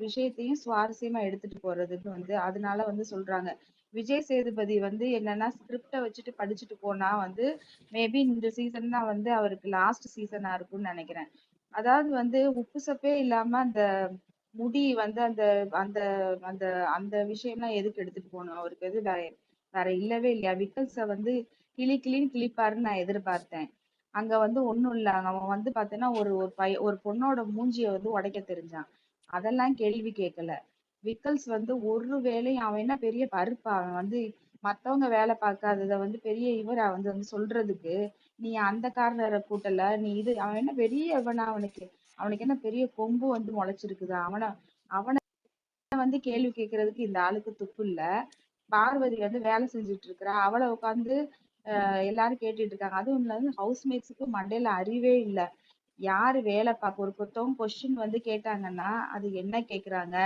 விஷயத்தையும் சுவாரஸ்யமா எடுத்துட்டு போறதுன்னு வந்து அதனால வந்து சொல்றாங்க. விஜய் சேதுபதி வந்து என்னன்னா ஸ்கிரிப்ட வச்சுட்டு படிச்சுட்டு போனா வந்து மேபி இந்த சீசன் தான் வந்து அவருக்கு லாஸ்ட் சீசனா இருக்கும்னு நினைக்கிறேன். அதாவது வந்து உப்பு சப்பே இல்லாம அந்த முடி வந்து அந்த அந்த அந்த அந்த விஷயம்லாம் எதுக்கு எடுத்துட்டு போகணும்? அவருக்கு எது வேற வேற இல்லவே இல்லையா? விக்கல்ஸ வந்து கிளின்னு கிழிப்பாருன்னு நான் எதிர்பார்த்தேன். அங்க வந்து ஒண்ணும் இல்ல. அவன் வந்து பாத்தீங்கன்னா ஒரு பொண்ணோட மூஞ்சிய வந்து உடைக்க தெரிஞ்சான். அதெல்லாம் கேள்வி கேட்கல. விக்கல்ஸ் வந்து ஒரு வேலையும் அவன் என்ன பெரிய பருப்பா? அவன் வந்து மத்தவங்க வேலை பார்க்காதத வந்து பெரிய இவரா வந்து சொல்றதுக்கு நீ அந்த காரணரை கூட்டல, நீ இது அவன் என்ன பெரிய இவனா? அவனுக்கு அவனுக்கு என்ன பெரிய கொம்பு வந்து முளைச்சிருக்குதா? அவனை வந்து கேள்வி கேட்கறதுக்கு இந்த ஆளுக்கு துப்பு இல்ல. பார்வதி வந்து வேலை செஞ்சுட்டு இருக்கிறா, அவளை உட்காந்து எல்லாரும் கேட்டுட்டு இருக்காங்க. அதுவும் இல்லாம ஹவுஸ்மேட்ஸுக்கு மண்டையில அறிவே இல்ல. யாரு வேலை பார்க்க ஒருத்தவங்க கொஸ்டின் வந்து கேட்டாங்கன்னா அது என்ன கேக்குறாங்க,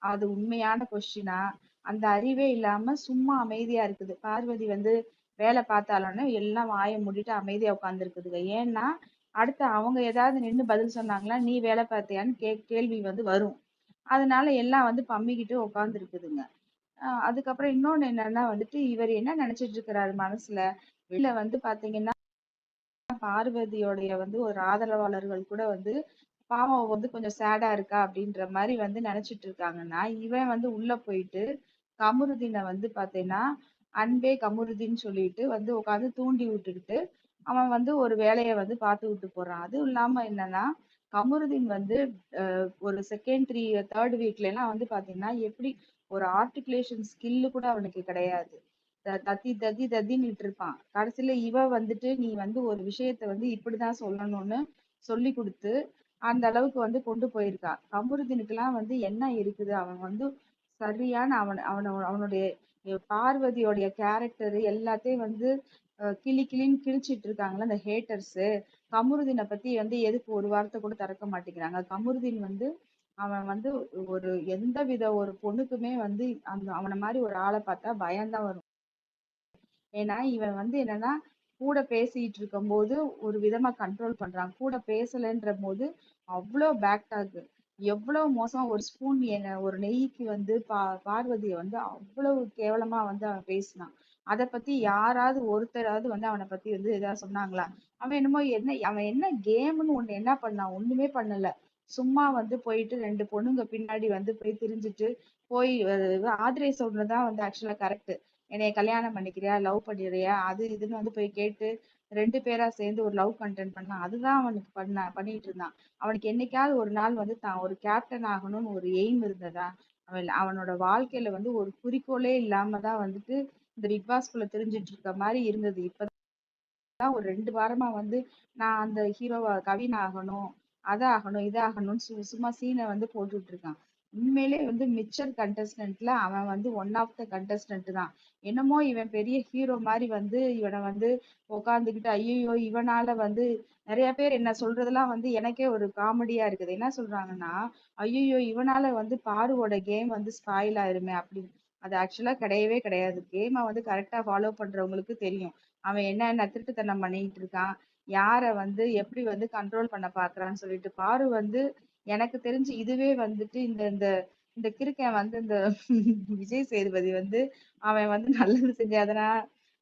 அது உண்மையான கொஸ்டினா, அந்த அறிவே இல்லாம சும்மா அமைதியா இருக்குது. பார்வதி வந்து வேலை பார்த்தாலும்னு எல்லாம் வாயை மூடிட்டு அமைதியா உட்கார்ந்துருக்குதுங்க. ஏன்னா அடுத்து அவங்க ஏதாவது நின்னு பதில் சொன்னாங்களா, நீ வேலை பார்த்தியான்னு கேள்வி வந்து வரும். அதனால எல்லாம் வந்து பம்மிக்கிட்டு உட்கார்ந்து இருக்குதுங்க. அதுக்கப்புறம் இன்னொன்னு என்னன்னா வந்துட்டு இவர் என்ன நினைச்சிட்டு இருக்கிறாரு மனசுல, வெளில வந்து பாத்தீங்கன்னா பார்வதியோடைய வந்து ஒரு ஆதரவாளர்கள் கூட வந்து பாவம் அவ வந்து கொஞ்சம் சேடா இருக்கா அப்படின்ற மாதிரி வந்து நினைச்சிட்டு இருக்காங்கன்னா, இவன் வந்து உள்ள போயிட்டு கமருதீனை வந்து பாத்தீங்கன்னா அன்பே கமருதீன்னு சொல்லிட்டு வந்து உட்காந்து தூண்டி விட்டுக்கிட்டு அவன் வந்து ஒரு வேலையை வந்து பார்த்து விட்டு போறான். அதுவும் இல்லாம என்னன்னா கமருதீன் வந்து ஒரு செகண்ட் தேர்ட் வீக்ல எல்லாம் வந்து பாத்தீங்கன்னா எப்படி ஒரு ஆர்டிகுலேஷன் ஸ்கில்லு கூட அவனுக்கு கிடையாது. தத்தி தத்தி தத்தின்னுட்டு இருப்பான். கடைசியில இவ வந்துட்டு நீ வந்து ஒரு விஷயத்த வந்து இப்படிதான் சொல்லணும்னு சொல்லி கொடுத்து அந்த அளவுக்கு வந்து கொண்டு போயிருக்கா. கமருதீனுக்கெல்லாம் வந்து என்ன இருக்குது? அவன் வந்து சரியான அவனுடைய பார்வதியோடைய கேரக்டர் எல்லாத்தையும் வந்து கிளின்னு கிழிச்சிட்டு இருக்காங்களா அந்த ஹேட்டர்ஸ். கமருதீனை பத்தி வந்து எதுக்கு ஒரு வார்த்தை கூட திறக்க மாட்டேங்கிறாங்க? கமருதீன் வந்து அவன் வந்து ஒரு எந்த வித ஒரு பொண்ணுக்குமே வந்து அந்த அவனை மாதிரி ஒரு ஆளை பார்த்தா பயம்தான் வரும். ஏன்னா இவன் வந்து என்னன்னா கூட பேசிட்டு இருக்கும் போது ஒரு விதமா கண்ட்ரோல் பண்றான், கூட பேசலைன்ற போது அவ்வளோ பேக் டாக். எவ்வளவு மோசம்! ஒரு ஸ்பூன் ஒரு நெய்க்கு வந்து பார்வதியை வந்து அவ்வளவு கேவலமா வந்து அவன் பேசினான். அதை பத்தி யாராவது ஒருத்தராவது வந்து அவனை பத்தி வந்து ஏதாவது சொன்னாங்களா? அவன் என்னமோ அவன் என்ன கேம்னு ஒண்ணு என்ன பண்ணான்? ஒண்ணுமே பண்ணல. சும்மா வந்து போயிட்டு ரெண்டு பொண்ணுங்க பின்னாடி வந்து போய் திரிஞ்சுட்டு போய் ஆதிரை சொல்றதுதான் வந்து ஆக்சுவலா கரெக்ட். என்னைய கல்யாணம் பண்ணிக்கிறியா, லவ் பண்ணிடுறியா, அது இதுன்னு வந்து போய் கேட்டு ரெண்டு பேரா சேர்ந்து ஒரு லவ் கண்டென்ட் பண்ணான். அதுதான் அவனுக்கு பண்ணிட்டு இருந்தான். அவனுக்கு என்னைக்காவது ஒரு நாள் வந்து தான் ஒரு கேப்டன் ஆகணும்னு ஒரு எய்ம் இருந்ததா? அவனோட வாழ்க்கையில வந்து ஒரு குறிக்கோளே இல்லாம தான் வந்துட்டு இந்த பிக் பாஸ்குள்ள தெரிஞ்சிட்டு இருக்க மாதிரி இருந்தது. இப்பதான் ஒரு 2 வாரமா வந்து நான் அந்த ஹீரோவா கவின் ஆகணும், அதாகணும் இதாகணும்னு சும்மா சீனை வந்து போட்டுட்டு இருக்கான். உண்மையிலே வந்து மிச்சர் கண்டஸ்டன்ட்ல அவன் வந்து ஒன் ஆஃப் த கண்டஸ்டன்ட் தான். என்னமோ இவன் பெரிய ஹீரோ மாதிரி வந்து இவனை வந்து உட்காந்துக்கிட்டு ஐயோ இவனால வந்து நிறைய பேர் என்ன சொல்றதெல்லாம் வந்து எனக்கே ஒரு காமெடியா இருக்குது. என்ன சொல்றாங்கன்னா, ஐயோ இவனால வந்து பாருவோட கேம் வந்து ஸ்பாயில் ஆயிருமே அப்படி. அது ஆக்சுவலா கிடையவே கிடையாது. கேமை வந்து கரெக்டா ஃபாலோ பண்றவங்களுக்கு தெரியும் அவன் என்ன திருட்டுத்தனம் பண்ணிட்டு இருக்கான், யார வந்து எப்படி வந்து கண்ட்ரோல் பண்ண பாக்குறான்னு சொல்லிட்டு. பாரு வந்து எனக்கு தெரிஞ்சு இதுவே வந்துட்டு இந்த இந்த இந்த கிறுக்கன் வந்து இந்த விஜய் சேதுபதி வந்து அவன் வந்து நல்லது செஞ்சாதனா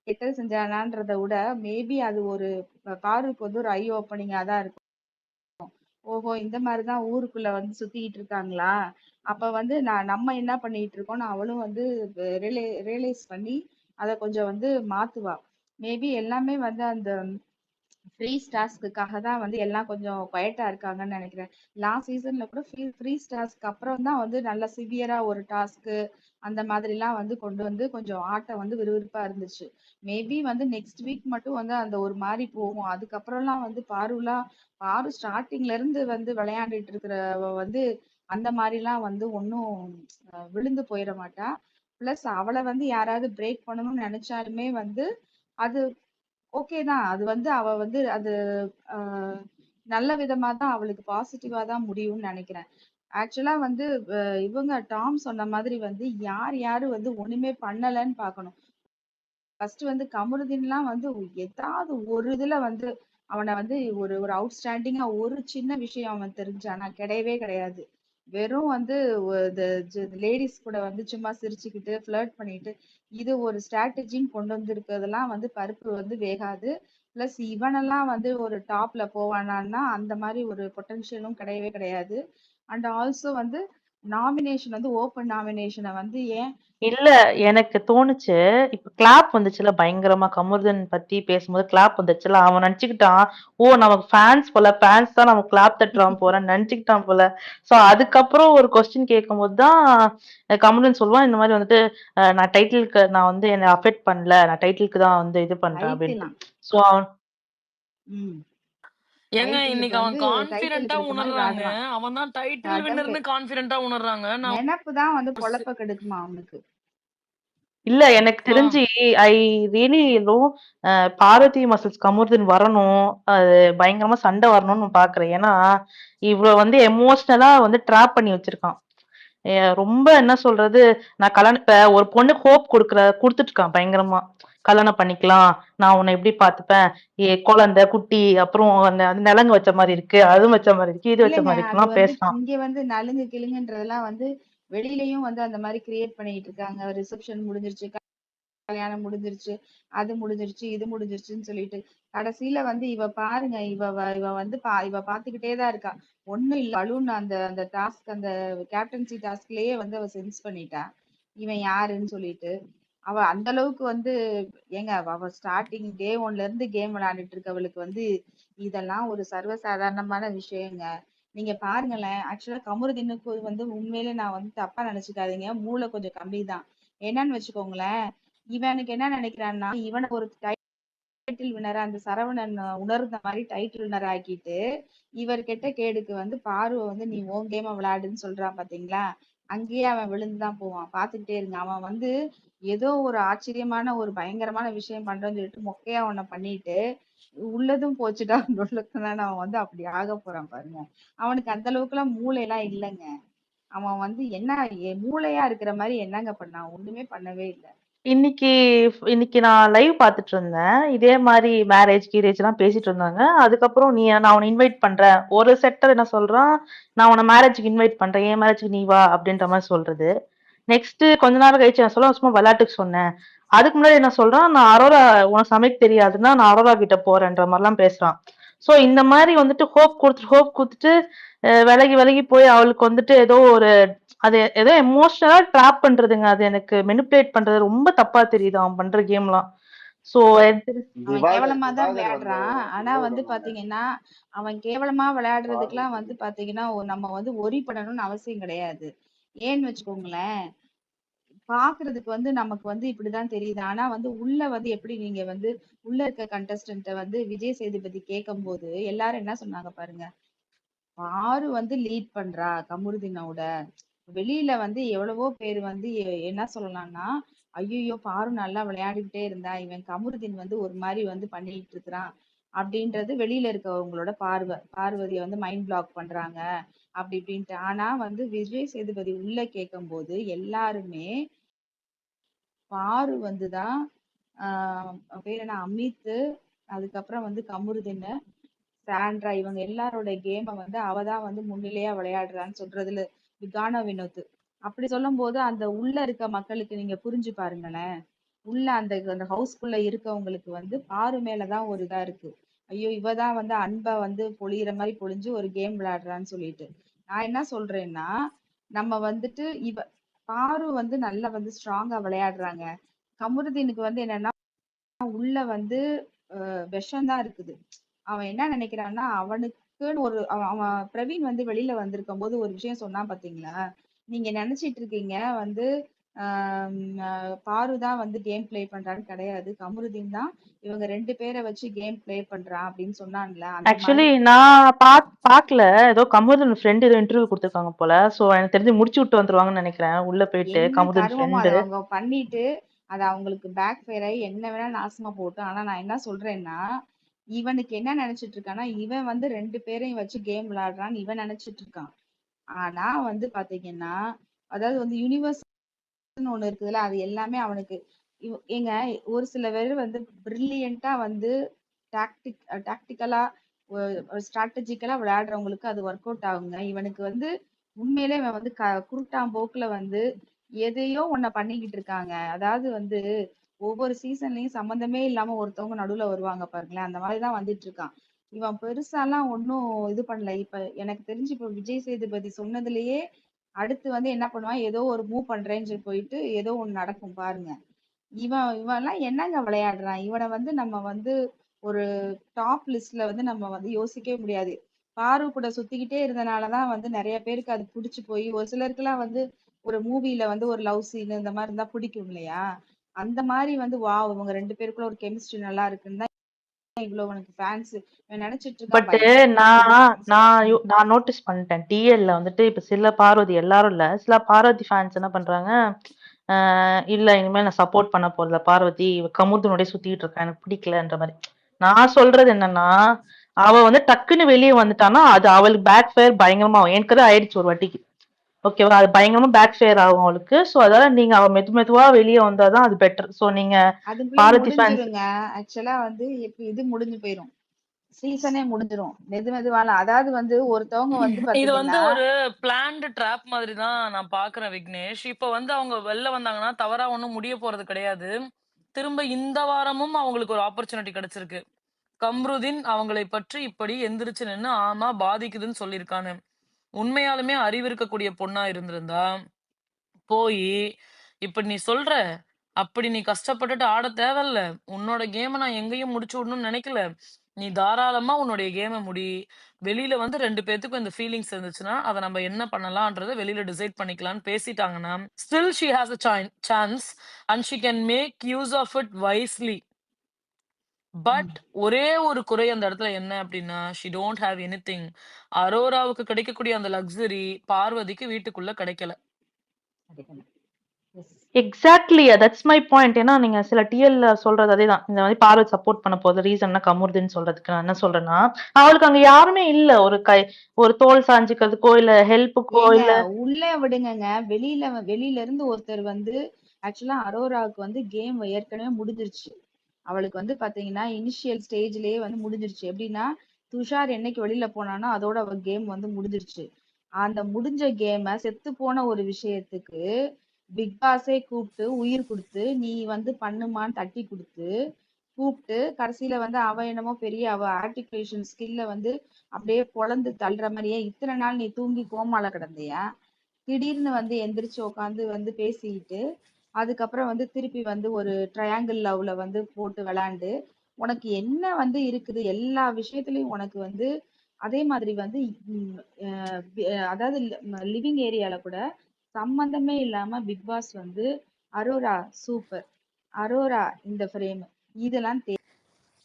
கெட்டது செஞ்சானான்றத விட மேபி அது ஒரு பாருக்கு வந்து ஒரு ஐ ஓப்பனிங்கா தான் இருக்கும். ஓஹோ இந்த மாதிரிதான் ஊருக்குள்ள வந்து சுத்திட்டு இருக்காங்களா, அப்ப வந்து நம்ம என்ன பண்ணிட்டு இருக்கோம்னு அவளும் வந்து ரியலைஸ் பண்ணி அதை கொஞ்சம் வந்து மாத்துவா. மேபி எல்லாமே வந்து அந்த ஃப்ரீ டாஸ்க்குக்காக தான் வந்து எல்லாம் கொஞ்சம் குவைட்டா இருக்காங்கன்னு நினைக்கிறேன். லாஸ்ட் சீசன்ல கூட ஃப்ரீ டாஸ்க்கு அப்புறம் தான் வந்து நல்ல சிவியரா ஒரு டாஸ்க்கு அந்த மாதிரிலாம் வந்து கொண்டு வந்து கொஞ்சம் ஆட்டம் வந்து விறுவிறுப்பா இருந்துச்சு. மேபி வந்து நெக்ஸ்ட் வீக் மட்டும் வந்து அந்த ஒரு மாதிரி போகும். அதுக்கப்புறம்லாம் வந்து பாரு ஸ்டார்டிங்ல இருந்து வந்து விளையாண்டுட்டு இருக்கிறவ வந்து அந்த மாதிரிலாம் வந்து ஒன்றும் விழுந்து போயிட மாட்டா. பிளஸ் அவளை வந்து யாராவது பிரேக் பண்ணணும்னு நினைச்சாலுமே வந்து அது ஓகே தான். அது வந்து அவ வந்து அது ஆஹ் நல்ல விதமா தான் அவளுக்கு பாசிட்டிவா தான் முடியும்னு நினைக்கிறேன். ஆக்சுவலா வந்து இவங்க டாம் சொன்ன மாதிரி வந்து யார் யாரு வந்து ஒண்ணுமே பண்ணலன்னு பார்க்கணும். ஃபர்ஸ்ட் வந்து கமருதீன்லாம் வந்து ஏதாவது ஒரு இதுல வந்து அவனை வந்து ஒரு ஒரு அவுட்ஸ்டாண்டிங்கா ஒரு சின்ன விஷயம் அவன் தெரிஞ்சானா? கிடையவே கிடையாது. வெறும் வந்து லேடிஸ் கூட வந்து சும்மா சிரிச்சுக்கிட்டு ஃப்ளர்ட் பண்ணிட்டு இது ஒரு ஸ்ட்ராட்டஜின்னு கொண்டு வந்திருக்கிறதெல்லாம் வந்து பருப்பு வந்து வேகாது. பிளஸ் இவனெல்லாம் வந்து ஒரு டாப்ல போவானான்னா அந்த மாதிரி ஒரு பொட்டன்ஷியலும் கிடையவே கிடையாது. அண்ட் ஆல்சோ வந்து நாமினேஷன் வந்து ஓப்பன் நாமினேஷனை வந்து ஏன் இல்ல எனக்கு தோணுச்சு. இப்ப கிளாப் வந்துச்சுல்ல பயங்கரமா கமருதன் பத்தி பேசும்போது கிளாப் வந்துச்சுல்ல, அவன் நெனச்சுக்கிட்டான், ஓ! நமக்கு ஃபேன்ஸ் போல, ஃபேன்ஸ் தான் நமக்கு கிளாப் தட்டுறான் போறேன்னு நெனச்சுக்கிட்டான் போல. ஸோ அதுக்கப்புறம் ஒரு கொஸ்டின் கேட்கும்போது தான் கமருதன் சொல்லுவான், இந்த மாரி வந்துட்டு நான் டைட்டிலுக்கு நான் வந்து என்ன அஃபெக்ட் பண்ணல. நான் டைட்டிலுக்கு தான் வந்து இது பண்றேன் அப்டின்ட்டு. டைட்டிலாம் ஸோ அவன் ம் ஏங்க டைட்டிலுக்கு இன்னைக்கு அவன் வந்து கான்ஃபிடென்ட்டா டைட்டிலுக்கு இருக்க மாதிரி உணர்றாங்க. காட்டுறான். அவன் தான் டைட்டில் கடவுளே, வின்னர்னு கான்ஃபிடென்ட்டா உணர்றாங்க. நான் நினைப்பு தான் வந்து ஒரு சி பொழப்ப கெடுக்குமா அவனுக்கு. இல்ல எனக்கு ஆ தெரிஞ்சு I really know Parvathi muscles Kamaruddin வரணும். அது பயங்கரமா சண்டை வரணும்னு நான் பாக்குறேன். ஏன்னா, இவ்வளவு வந்து எமோஷனலா வந்து ட்ராப் பண்ணி வச்சிருக்கான். ரொம்ப என்ன சொல்றது, நான் கல்யாணம் இப்ப ஒரு பொண்ணுக்கு ஹோப் குடுத்துட்டு இருக்கான் பயங்கரமா. கல்யாணம் பண்ணிக்கலாம். நான் உன்னை எப்படி பாத்துப்பேன். குழந்தை, குட்டி, அப்புறம் அந்த அந்த நலங்கு வச்ச மாதிரி இருக்கு. அதுவும் வச்ச மாதிரி இருக்கு. இது வச்ச இல்லங்க, மாதிரி அது இருக்குலாம் வந்து பேசுறான். இங்க வந்து நலுங்கு கிளுங்குன்றதெல்லாம் வந்து வெளியிலயும் வந்து அந்த மாதிரி கிரியேட் பண்ணிட்டு இருக்காங்க. ரிசப்ஷன் முடிஞ்சிருச்சு, கல்யாணம் முடிஞ்சிருச்சு, அது முடிஞ்சிருச்சு, இது முடிஞ்சிருச்சுன்னு சொல்லிட்டு கடைசியில வந்து இவ பாருங்க, இவ வந்து இவ பாத்துக்கிட்டே தான் இருக்கா. ஒண்ணும் இல்ல பலூன் அந்த அந்த டாஸ்க் அந்த கேப்டன்சி டாஸ்க்லயே வந்து அவ சென்ஸ் பண்ணிட்டா இவன் யாருன்னு சொல்லிட்டு. அவ அந்த அளவுக்கு வந்து ஏங்க அவ ஸ்டார்டிங் டே ஒன்ல இருந்து கேம் விளையாண்டுட்டு இருக்கவளுக்கு வந்து இதெல்லாம் ஒரு சர்வசாதாரணமான விஷயங்க. நீங்க பாருங்களேன், ஆக்சுவலா கமருதீனுக்கு வந்து உண்மையிலே நான் வந்து தப்பா நினைச்சுக்காதீங்க, மூளை கொஞ்சம் கம்மி தான். என்னன்னு வச்சுக்கோங்களேன், இவனுக்கு என்ன நினைக்கிறான்னா இவனை ஒரு டைட்டில் வினரா அந்த சரவணன் உணர்ந்த மாதிரி டைட்டில் வினர் ஆக்கிட்டு இவர் கெட்ட கேடுக்கு வந்து பார்வை வந்து நீ உன் கேம விளையாடுன்னு சொல்றான் பாத்தீங்களா. அங்கேயே அவன் விழுந்துதான் போவான், பாத்துக்கிட்டே இருங்க. அவன் வந்து ஏதோ ஒரு ஆச்சரியமான ஒரு பயங்கரமான விஷயம் பண்றேன்னு சொல்லிட்டு மொக்கையா ஒன்ன பண்ணிட்டு உள்ளதும் போச்சுடா உள்ளதுதான் அவன் வந்து அப்படி ஆக போறான் பாருங்க. அவனுக்கு அந்த அளவுக்கு எல்லாம் மூளை எல்லாம் இல்லைங்க. அவன் வந்து என்ன மூளையா இருக்கிற மாதிரி என்னங்க பண்ணான், ஒண்ணுமே பண்ணவே இல்லை. இன்னைக்கு இன்னைக்கு நான் லைவ் பார்த்துட்டு இருந்தேன். இதே மாதிரி மேரேஜ் கீரேஜ்லாம் பேசிட்டு இருந்தாங்க. அதுக்கப்புறம் நான் உன்னை இன்வைட் பண்றேன். ஒரு செக்டர் என்ன சொல்றான், நான் உன்னை மேரேஜ்க்கு இன்வைட் பண்றேன். என் மேரேஜ்க்கு நீ வா அப்படின்ற மாதிரி சொல்றது. நெக்ஸ்ட் கொஞ்ச நேரம் கழிச்சு நான் சொல்ல சும்மா விளையாட்டுக்கு சொன்னேன். அதுக்கு முன்னாடி என்ன சொல்றான், நான் அரோரா உனக்கு சமைக்க தெரியாதுன்னா நான் அரோரா கிட்ட போறேன்ற மாதிரிலாம் பேசுறான். சோ இந்த மாதிரி வந்துட்டு ஹோப் கொடுத்துட்டு விலகி விலகி போய் அவளுக்கு வந்துட்டு ஏதோ ஒரு அது ஏதோ எமோஷனலா ட்ராப் பண்றதுங்க. அது எனக்கு மெனிப்புலேட் பண்றது ரொம்ப தப்பா தெரியுது அவன் பண்ற கேம்லாம். சோ அவன் கேவலமா தான் திவாகர் வந்து விளையாடுறான். ஆனா இதை வந்து விடணுங்க. பாத்தீங்கன்னா அவன் கேவலமா விளையாடுறதுக்கெல்லாம் வந்து பார்வதி பாத்தீங்கன்னா நம்ம வந்து ஒரி பண்ணணும்னு அவசியம் கிடையாது. ஏன்னு வச்சுக்கோங்களேன், பாக்குறதுக்கு வந்து நமக்கு வந்து இப்படிதான் தெரியுது. ஆனா வந்து உள்ள வந்து எப்படி நீங்க வந்து உள்ள இருக்க கண்டஸ்டன்ட்ட வந்து விஜய் சேதுபதி கேட்கும் போது எல்லாரும் என்ன சொன்னாங்க பாருங்க. பாரு வந்து லீட் பண்றா கமருதீனோட. வெளியில வந்து எவ்வளவோ பேர் வந்து என்ன சொல்லலாம்னா, ஐயையோ பாரு நல்லா விளையாடிக்கிட்டே இருந்தா, இவன் கமருதீன் வந்து ஒரு மாதிரி வந்து பண்ணிட்டு இருக்கிறான் அப்படின்றது வெளியில இருக்கவங்களோட பார்வதியை வந்து மைண்ட் பிளாக் பண்றாங்க அப்படி இப்படின்ட்டு. ஆனா வந்து விஜய் சேதுபதி உள்ள கேட்கும்போது எல்லாருமே பாரு வந்துதான் பேர் என்ன அமித், அதுக்கப்புறம் வந்து கமருதீன், சாண்ட்ரா இவங்க எல்லாரோட கேமை வந்து அவதான் வந்து முன்னிலையா விளையாடுறான்னு சொல்றதுல கானா வினோத். அப்படி சொல்லும் போது அந்த உள்ள இருக்க மக்களுக்கு நீங்க புரிஞ்சு பாருங்களேன். உள்ள அந்த அந்த ஹவுஸ்குள்ள இருக்கவங்களுக்கு வந்து பாரு மேலதான் ஒரு இதா இருக்கு. ஐயோ இவதான் வந்து அன்பை வந்து பொழியிற மாதிரி பொழிஞ்சு ஒரு கேம் விளையாடுறான்னு சொல்லிட்டு. நான் என்ன சொல்றேன்னா, நம்ம வந்துட்டு பாரு வந்து நல்லா வந்து ஸ்ட்ராங்கா விளையாடுறாங்க. கமருதீனுக்கு வந்து என்னன்னா உள்ள வந்து விஷம் தான் இருக்குது. அவன் என்ன நினைக்கிறான்னா அவனுக்குன்னு ஒரு அவன் பிரவீன் வந்து வெளியில வந்திருக்கும் போது ஒரு விஷயம் சொன்னான் பாத்தீங்களா. நீங்க நினைச்சிட்டு இருக்கீங்க வந்து பாரு தான் வந்து கேம் பிளே பண்றான்னு, கிடையாது கமருதீன் தான் இவங்க 2 பேரை வச்சு கேம் பிளே பண்றான் அப்படின்னு சொன்னான்ல அந்த ஆக்சுவலி மாதிரி. நான் பாக்கல. ஏதோ கமருதன் ஃப்ரெண்ட் ஏதோ இன்டர்வியூ கொடுத்துருக்காங்க போல. சோ எனக்கு தெரிஞ்சு முடிச்சு விட்டு வந்துருவாங்கன்னு நினைக்கிறேன். உள்ள போயிட்டு என்ன கமருதன் கருமமோ ஃப்ரெண்டு. அதை அவங்க பண்ணிட்டு அது அவங்களுக்கு பேக் ஃபயர் ஆகி என்ன வேணா நாசமா போட்டும். ஆனா நான் என்ன சொல்றேன்னா, இவனுக்கு என்ன நினைச்சிட்டு இருக்கான்னா இவன் வந்து 2 பேரையும் வச்சு கேம் விளையாடுறான்னு இவன் நினைச்சிட்டு இருக்கான். ஆனா வந்து பாத்தீங்கன்னா அதாவது வந்து யூனிவர்ஸ் ஒண்ணு இருக்குதுல்ல, அது எல்லாமே அவனுக்கு ஏங்க ஒரு சில பேர் வந்து பிரில்லியண்டா வந்து டாக்டிக்கலா ஸ்ட்ராட்டஜிக்கலா விளையாடுறவங்களுக்கு அது ஒர்க் அவுட் ஆகுங்க. இவனுக்கு வந்து உண்மையிலே இவன் வந்து குருட்டாம்போக்குல வந்து எதையோ ஒன்ன பண்ணிக்கிட்டு இருக்காங்க. அதாவது வந்து ஒவ்வொரு சீசன்லயும் சம்பந்தமே இல்லாம ஒருத்தவங்க நடுவுல வருவாங்க பாருங்களேன். அந்த மாதிரி தான் வந்துட்டு இருக்கான். இவன் பெருசாலாம் ஒன்றும் இது பண்ணல. இப்ப எனக்கு தெரிஞ்சு இப்ப விஜய் சேதுபதி சொன்னதுலயே அடுத்து வந்து என்ன பண்ணுவான், ஏதோ ஒரு மூவ் பண்றேன்னு சொல்லி போயிட்டு ஏதோ ஒண்ணு நடக்கும் பாருங்க. இவன்லாம் என்னங்க விளையாடுறான்? இவனை வந்து நம்ம வந்து ஒரு டாப் லிஸ்ட்ல வந்து நம்ம வந்து யோசிக்கவே முடியாது. பாரு கூட சுத்திக்கிட்டே இருந்தனாலதான் வந்து நிறைய பேருக்கு அது பிடிச்சு போய் ஒரு சிலருக்குலாம் வந்து ஒரு மூவில வந்து ஒரு லவ் சீன் இந்த மாதிரி இருந்தா பிடிக்கும் இல்லையா? அந்த மாதிரி வந்து வாவ் இவங்க ரெண்டு பேருக்குள்ள ஒரு கெமிஸ்ட்ரி நல்லா இருக்குன்னு தான் இவ்வளவு உனக்கு ஃபேன்ஸ் நினைச்சிட்டு இருக்கான். பட் பயங்கர நான் fans. நான் நோட்டீஸ் பண்ணிட்டேன். டிஎல்ல வந்துட்டு இப்ப சில பார்வதி எல்லாரும் இல்ல, சில பார்வதி ஃபேன்ஸ் என்ன பண்றாங்க, இல்ல இனிமேல் நான் சப்போர்ட் பண்ண போறதில்ல பார்வதி, இவ கமுதனோடய சுத்திட்டு இருக்கா, எனக்கு பிடிக்கலன்ற மாதிரி. நான் சொல்றது என்னன்னா, அவ வந்து டக்குன்னு வெளியே வந்துட்டான்னா அது அவளுக்கு பேக் ஃபயர் பயங்கரமா ஆகும். எனக்கு தான் ஆயிடுச்சு ஒரு வாட்டிக்கு. ஓகேவா? அது பயங்கரமா பேக் ஃபயர் ஆகும் அவளுக்கு. ஸோ அதனால நீங்க அவ மெதுவா வெளியே வந்தாதான் அது பெட்டர். ஸோ நீங்க அதுக்குள்ளே பாரதி ஃபேன்ஸ் முடிஞ்சிருங்க. ஆக்சுவலா வந்து இப்ப இது முடிஞ்சு போயிரும். சீசனே முடிஞ்சிரும். மெதுவால அதாவது வந்து ஒருத்தவங்க வந்து இது வந்து பாத்தீங்கன்னா ஒரு பிளான்டு ட்ராப் மாதிரி தான் நான் பாக்குறேன் விக்னேஷ். இப்ப வந்து அவங்க வெளில வந்தாங்கன்னா தவறா ஒண்ணும் முடிய போறது கிடையாது. திரும்ப இந்த வாரமும் அவங்களுக்கு ஒரு ஆப்பர்ச்சுனிட்டி கிடைச்சிருக்கு. கம்ருதீன் அவங்களை பற்றி இப்படி எந்திரிச்சு நின்னு ஆமா பாதிக்குதுன்னு சொல்லியிருக்கான்னு. உண்மையாலுமே அறிவு இருக்கக்கூடிய பொண்ணா இருந்திருந்தா போய் இப்ப நீ சொல்ற அப்படி நீ கஷ்டப்பட்டுட்டு ஆட தேவையில்ல. உன்னோட கேம நான் எங்கேயும் முடிச்சு விடணும்னு நினைக்கல. நீ தாராளமா உன்னுடைய கேம முடி. வெளியில வந்து 2 பேத்துக்கும் இந்த ஃபீலிங்ஸ் இருந்துச்சுன்னா, அத நம்ம என்ன பண்ணலாம்ன்றத வெளியில டிசைட் பண்ணிக்கலாம்னு பேசிட்டாங்கன்னா, still she has a chance and she can make use of it wisely. But ஒரே ஒரு குறை அந்த இடத்துல என்ன அப்படின்னா, ஷி டோன்ட் ஹேவ் எனிதிங். அரோராவுக்கு கிடைக்கக்கூடிய அந்த லக்ஸரி பார்வதிக்கு வீட்டுக்குள்ள கிடைக்கல. Exactly that's my point. ஏன்னா நீங்க சில டிஎல்ல சொல்றது அதேதான். இந்த மாதிரி பார்வதி சப்போர்ட் பண்ண போகுது ரீசன்னா கமுருதுன்னு சொல்றதுக்கு நான் என்ன சொல்றேன்னா, அவளுக்கு அங்க யாருமே இல்ல. ஒரு தோல் சாஞ்சுக்கிறதுக்கோ இல்ல ஹெல்ப்புக்கோ ஏங்க இல்ல. உள்ள விடுங்கங்க. வெளியில இருந்து ஒருத்தர் வந்து ஆக்சுவலா அரோராவுக்கு வந்து கேம் ஏற்கனவே முடிஞ்சிருச்சு. அவளுக்கு வந்து பாத்தீங்கன்னா இனிஷியல் ஸ்டேஜ்லயே வந்து முடிஞ்சிருச்சு. எப்படின்னா துஷார் என்னைக்கு வெளியில போனானோ அதோட அவ கேம் வந்து முடிஞ்சிருச்சு. அந்த முடிஞ்ச கேம செத்து போன ஒரு விஷயத்துக்கு பிக் பாஸே கூப்பிட்டு உயிர் கொடுத்து நீ வந்து பண்ணுமான்னு தட்டி கொடுத்து கூப்பிட்டு கடைசியில வந்து அவ என்னமோ பெரிய அவ ஆர்டிகுலேஷன் ஸ்கில்ல வந்து அப்படியே பொளந்து தள்ளுற மாதிரியே இத்தனை நாள் நீ தூங்கி கோமால கிடந்தியா? திடீர்னு வந்து எந்திரிச்சு உட்காந்து வந்து பேசிக்கிட்டு அதுக்கப்புறம் வந்து திருப்பி வந்து ஒரு ட்ரையாங்கிள் லவ்ல வந்து போட்டு விளையாண்டு உனக்கு என்ன வந்து இருக்குது எல்லா விஷயத்துலயும் உனக்கு வந்து அதே மாதிரி வந்து அதாவது லிவிங் ஏரியால கூட சம்பந்தமே இல்லாம பிக் பாஸ் வந்து அரோரா சூப்பர், அரோரா இந்த ஃப்ரேம், இதெல்லாம்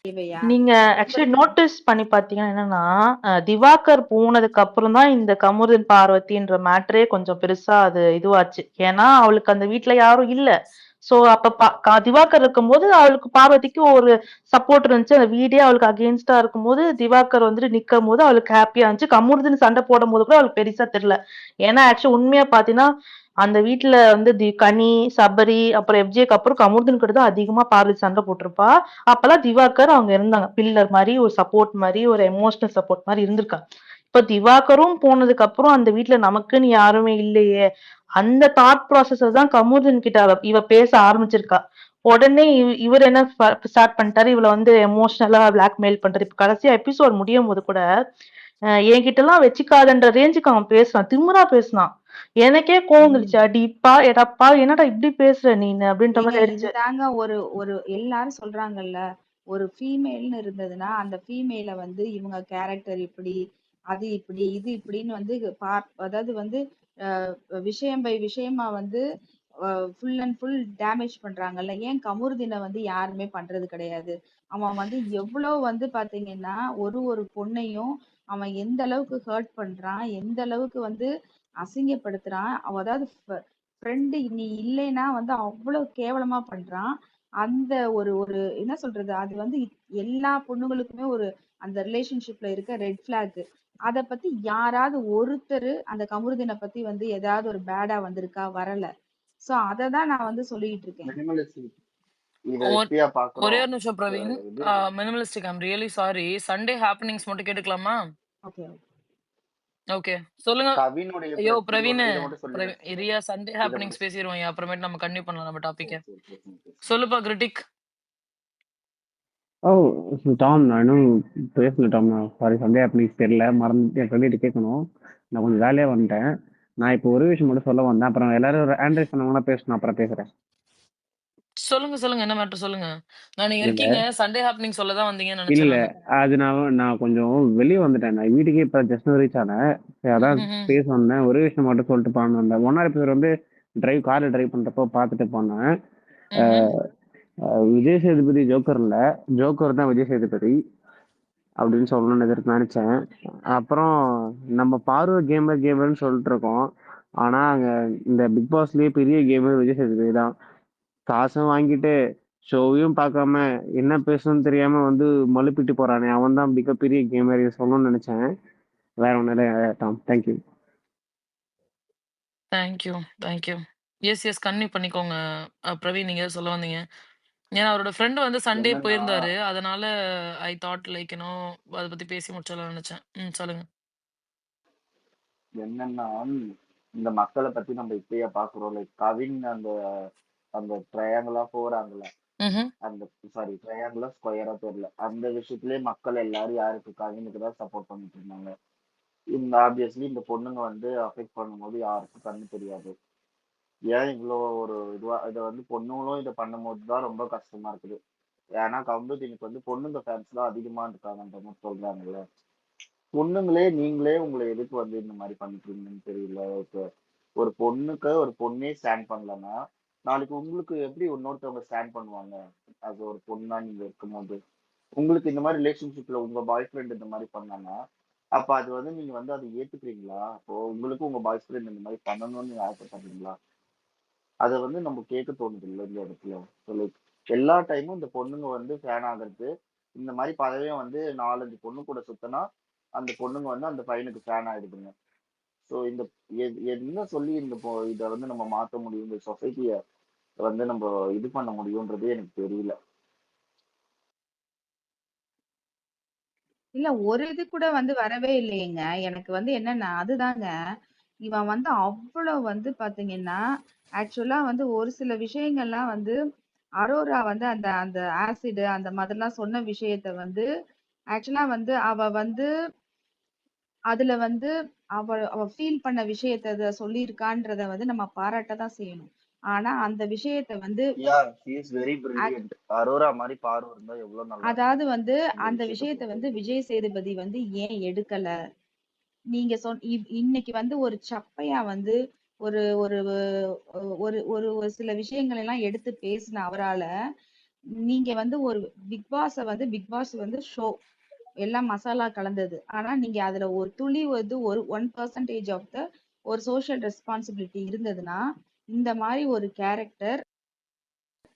தேவையா? நீங்க ஆக்சுவலி நோட்டீஸ் பண்ணி பாத்தீங்கன்னா என்னன்னா, திவாகர் போனதுக்கு அப்புறம் தான் இந்த கமுருதன் பார்வதின்ற மேட்டரே கொஞ்சம் பெருசா அது இதுவாச்சு. ஏன்னா அவளுக்கு அந்த வீட்ல யாரும் இல்ல. சோ அப்ப திவாகர் இருக்கும்போது அவளுக்கு பார்வதிக்கு ஒரு சப்போர்ட் இருந்துச்சு. அந்த வீடே அவளுக்கு அகேன்ஸ்டா இருக்கும்போது திவாகர் வந்துட்டு நிக்கும் போது அவளுக்கு ஹாப்பியா இருந்துச்சு. கமுருதன் சண்டை போடும் போது கூட அவளுக்கு பெருசா தெரியல. ஏன்னா ஆக்சுவலி உண்மையா பாத்தீங்கன்னா அந்த வீட்ல வந்து கனி, சபரி அப்புறம் எஃப்ஜேக்கு அப்புறம் கமுருதன் கிட்ட தான் அதிகமா பார்வதி சண்டை போட்டிருப்பா. அப்பெல்லாம் திவாகர் அவங்க இருந்தாங்க. பில்லர் மாதிரி ஒரு சப்போர்ட் மாதிரி ஒரு எமோஷனல் சப்போர்ட் மாதிரி இருந்திருக்காங்க. இப்ப திவாகரும் போனதுக்கு அப்புறம் அந்த வீட்ல நமக்குன்னு யாருமே இல்லையே, அந்த தாட் ப்ராசஸ் தான் கமுருதன் கிட்ட இவ பேச ஆரம்பிச்சிருக்கா. உடனே இவர் என்ன ஸ்டார்ட் பண்ணிட்டாரு, இவளை வந்து எமோஷனலா பிளாக்மெயில் பண்றாரு. இப்ப கடைசியா எபிசோட் முடியும் போது கூட என்கிட்ட எல்லாம் வச்சுக்காதன்ற ரேஞ்சுக்கு அவன் பேசுறான், திமிரா பேசுனான். எனக்கே கோவம் வந்துருச்சு. அடிப்பா எடப்பா என்னடா இப்படி பேசுற நீனு அப்படின்ற ஏங்க மாதிரி ஆயிடுச்சு. இதுதாங்க ஒரு ஒரு எல்லாரும் சொல்றாங்கல்ல, ஒரு ஃபீமேல்னு இருந்ததுன்னா அந்த ஃபீமேல வந்து இவங்க கேரக்டர் இப்படி அது இப்படி இது இப்படின்னு வந்து அதாவது வந்து விஷயம் பை விஷயமா வந்து ஃபுல் அண்ட் ஃபுல் டேமேஜ் பண்றாங்கல்ல. ஏன் கமுருதினை வந்து யாருமே பண்றது கிடையாது? அவன் வந்து எவ்வளவு வந்து பாத்தீங்கன்னா ஒரு ஒரு பொண்ணையும் அவன் எந்த அளவுக்கு ஹர்ட் பண்றான், எந்த அளவுக்கு வந்து அசிங்கப்படுத்துறான். அதாவது ஃப்ரெண்டு நீ இல்லைன்னா வந்து அவ்வளவு கேவலமா பண்றான். அந்த ஒரு ஒரு என்ன சொல்றது, அது வந்து எல்லா பொண்ணுங்களுக்குமே ஒரு அந்த ரிலேஷன்ஷிப்ல இருக்க ரெட் ஃபிளாக். அத பத்தி யாராவது ஒருத்தர் அந்த கமருதீனை பத்தி வந்து ஏதாவது ஒரு பேடா வந்திருக்கா? வரல. சோ அததான் நான் வந்து சொல்லிட்டு இருக்கேன். ஒரே ஒரு நிமிஷம் Praveen. Minimalistic I'm really sorry. Sunday happenings மட்டும் கேட்டுக்கலாமா? ஓகே. ஓகே. சொல்லுங்க. கவினுடைய ஐயோ! இது பிரவீனு, இத மட்டும் சொல்லிடுறேன். ரியா சண்டே இத ஹேப்பனிங்ஸ் மட்டும் பேசிருவோம். அப்புறமேட்டு நம்ம கன்டின்யூ பண்ணலாம் நம்ம டாபிக்க. சரி பேசுங்க. சொல்லுப்பா கிரிட்டிக். ஓ டாம், நான் இன்னும் பேசல டாம். சாரி, சண்டே ஹேப்பனிங்ஸ் தெரியல, மறந்து என் ஃப்ரெண்ட்கிட்ட கேட்கணும். நான் கொஞ்சம் வேலையா வந்துட்டேன். நான் இப்போ ஒரு விஷயம் மட்டும் சொல்ல வந்தேன். அப்புறம் எல்லாரும் ஆண்ட்ராய்ட் பண்ணவங்களாம் பேசணும், அப்புறம் பேசுறேன். சொல்லுங்க. என்ன மேட்டர் சொல்லுங்க. நீங்க இல்ல இருக்கீங்க. சண்டே ஹேப்பனிங் சொல்ல தான் வந்தீங்கன்னு இல்ல நினைச்சேன் இல்ல நானு. அது நான் கொஞ்சம் வெளியே வந்துட்டேன். நான் வீட்டுக்கே இப்போ ஜஸ்ட் ரீச் ஆனேன். சரி, அதான் ம்ஹ்ம். பேச வந்தேன். ஒரு விஷயம் மட்டும் சொல்லிட்டு போன வந்தேன். ஒன் ஆர் எபிசோட் வந்து கார்ல டிரைவ் பண்றப்போ பார்த்துட்டு போனேன். ம்ஹ்ம். விஜய் சேதுபதி ஜோக்கர் இல்ல, ஜோக்கர் தான் விஜய் சேதுபதி அப்படின்னு சொல்லணும்னு நினைச்சேன். அப்புறம் நம்ம பார்வை கேமர்னு சொல்லிட்டு இருக்கோம். ஆனா அங்க இந்த பிக் பாஸ்லயே பெரிய கேமர் விஜய் சேதுபதி தான். காசும் வாங்கிட்டு ஷோவையும் பார்க்காம என்ன பேசணும்னு தெரியாம வந்து மழுப்பிட்டு போறானே, அவன் தான் மிகப்பெரிய கேமர். இதை சொல்லணும்னு நினைச்சேன். வேற ஒன்றும் இல்லை டாம். Thank you. Thank you. Yes continue பண்ணிக்கோங்க. பிரவீன், நீங்க ஏதோ சொல்ல வந்தீங்க. ஏன்னா அவரோட ஃப்ரெண்ட் வந்து சண்டே என்னன்னா போயிருந்தாரு. அதனால ஐ தாட் லைக் அத பத்தி பேசி முடிச்சிடலாம்னு நினைச்சேன். சொல்லுங்க. என்னன்னா இந்த மக்களை பத்தி நம்ம இப்பயே பாக்குறோம். லைக் கவின் அந்த அந்த ட்ரையாங்கிளா போறாங்கல்ல, ம்ஹ்ம். அந்த சாரி ட்ரையாங்கிளா ஸ்கொயரா தெரியல, அந்த விஷயத்திலேயே மக்கள் எல்லாரும் யாருக்கு கவினுக்கு தான் சப்போர்ட் பண்ணிட்டு இருந்தாங்க. இந்த ஆப்வியஸ்லி இந்த பொண்ணுங்க வந்து அஃபெக்ட் பண்ணும்போது யாருக்கும் கண்ணு தெரியாது. ஏன் இவ்வளோ ஒரு இதுவா இதை வந்து பொண்ணுங்களும் இதை பண்ணும்போது தான் ரொம்ப கஷ்டமா இருக்குது. ஏன்னா கவுண்டதினுக்கு வந்து பொண்ணுங்க ஃபேன்ஸ் தான் அதிகமா இருக்காங்கன்ற மாதிரி சொல்றாங்கல்ல. பொண்ணுங்களே நீங்களே உங்களை எதுக்கு வந்து இந்த மாதிரி பண்ணிக்கிறீங்கன்னு தெரியல. இப்போ ஒரு பொண்ணுக்கு ஒரு பொண்ணே ஸ்டாண்ட் பண்ணலன்னா நாளைக்கு உங்களுக்கு எப்படி இன்னொருத்தவங்க ஸ்டாண்ட் பண்ணுவாங்க? அது ஒரு பொண்ணா நீங்க இருக்கும்போது உங்களுக்கு இந்த மாதிரி ரிலேஷன்ஷிப்ல உங்க பாய் ஃப்ரெண்ட் இந்த மாதிரி பண்ணாங்கன்னா அப்ப அது வந்து நீங்க வந்து அதை ஏத்துக்கிறீங்களா? அப்போ உங்களுக்கு உங்க பாய் ஃப்ரெண்ட் இந்த மாதிரி பண்ணணும்னு நீங்க ஆசைப்படுறீங்களா? அதை வந்து நம்ம கேட்க தோணுது இல்லை இந்த இடத்துல. லைக் எல்லா டைமும் இந்த பொண்ணுங்க வந்து ஃபேன் ஆகிறது, இந்த மாதிரி பதவியும் வந்து 4-5 பொண்ணு கூட சுத்தினா அந்த பொண்ணுங்க வந்து அந்த பையனுக்கு ஃபேன் ஆயிடுதுங்க. ஸோ இந்த என்ன சொல்லி இதை வந்து நம்ம மாற்ற முடியும், இந்த சொசைட்டியை வந்து நம்ம இது பண்ண முடியும்ன்றது எனக்கு தெரியல. இல்ல ஒரு இது கூட வந்து வரவே இல்லையேங்க. எனக்கு வந்து என்னன்னா, அதுதாங்க. இவன் வந்து அவ்வளவு வந்து பாத்தீங்கன்னா, ஆக்சுவலா வந்து ஒரு சில விஷயங்கள்லாம் வந்து அரோரா வந்து அந்த அந்த ஆசிட் அந்த மாதிரிலாம் சொன்ன விஷயத்த வந்து ஆக்சுவலா வந்து அவ வந்து அதுல வந்து அவ அவ ஃபீல் பண்ண விஷயத்த சொல்லியிருக்கான்றத வந்து நம்ம பாராட்ட தான் செய்யணும். ஆனா அந்த விஷயத்த வந்து yeah she is very brilliant. Arora மாதிரி பார்வை இருந்தா எவ்வளவு நல்லா அதாவது இருக்கும் வந்து அந்த அந்த விஷயத்தை விஷயத்த பொறுத்த வந்து வரைக்கும். விஜய் சேதுபதி வந்து ஏன் எடுக்கல? நீங்க இன்னைக்கு வந்து ஒரு சப்பையா வந்து ஒரு ஒரு ஒரு ஒரு ஒரு சில விஷயங்கள் எல்லாம் எடுத்து பேசின அவரால நீங்க வந்து ஒரு பிக் பாஸ் வந்து ஷோ எல்லாம் மசாலா கலந்தது. ஆனா நீங்க அதுல ஒரு துளி வந்து ஒரு 1% ஆஃப் த ஒரு சோஷியல் ரெஸ்பான்சிபிலிட்டி இருந்ததுன்னா இந்த மாதிரி ஒரு கேரக்டர்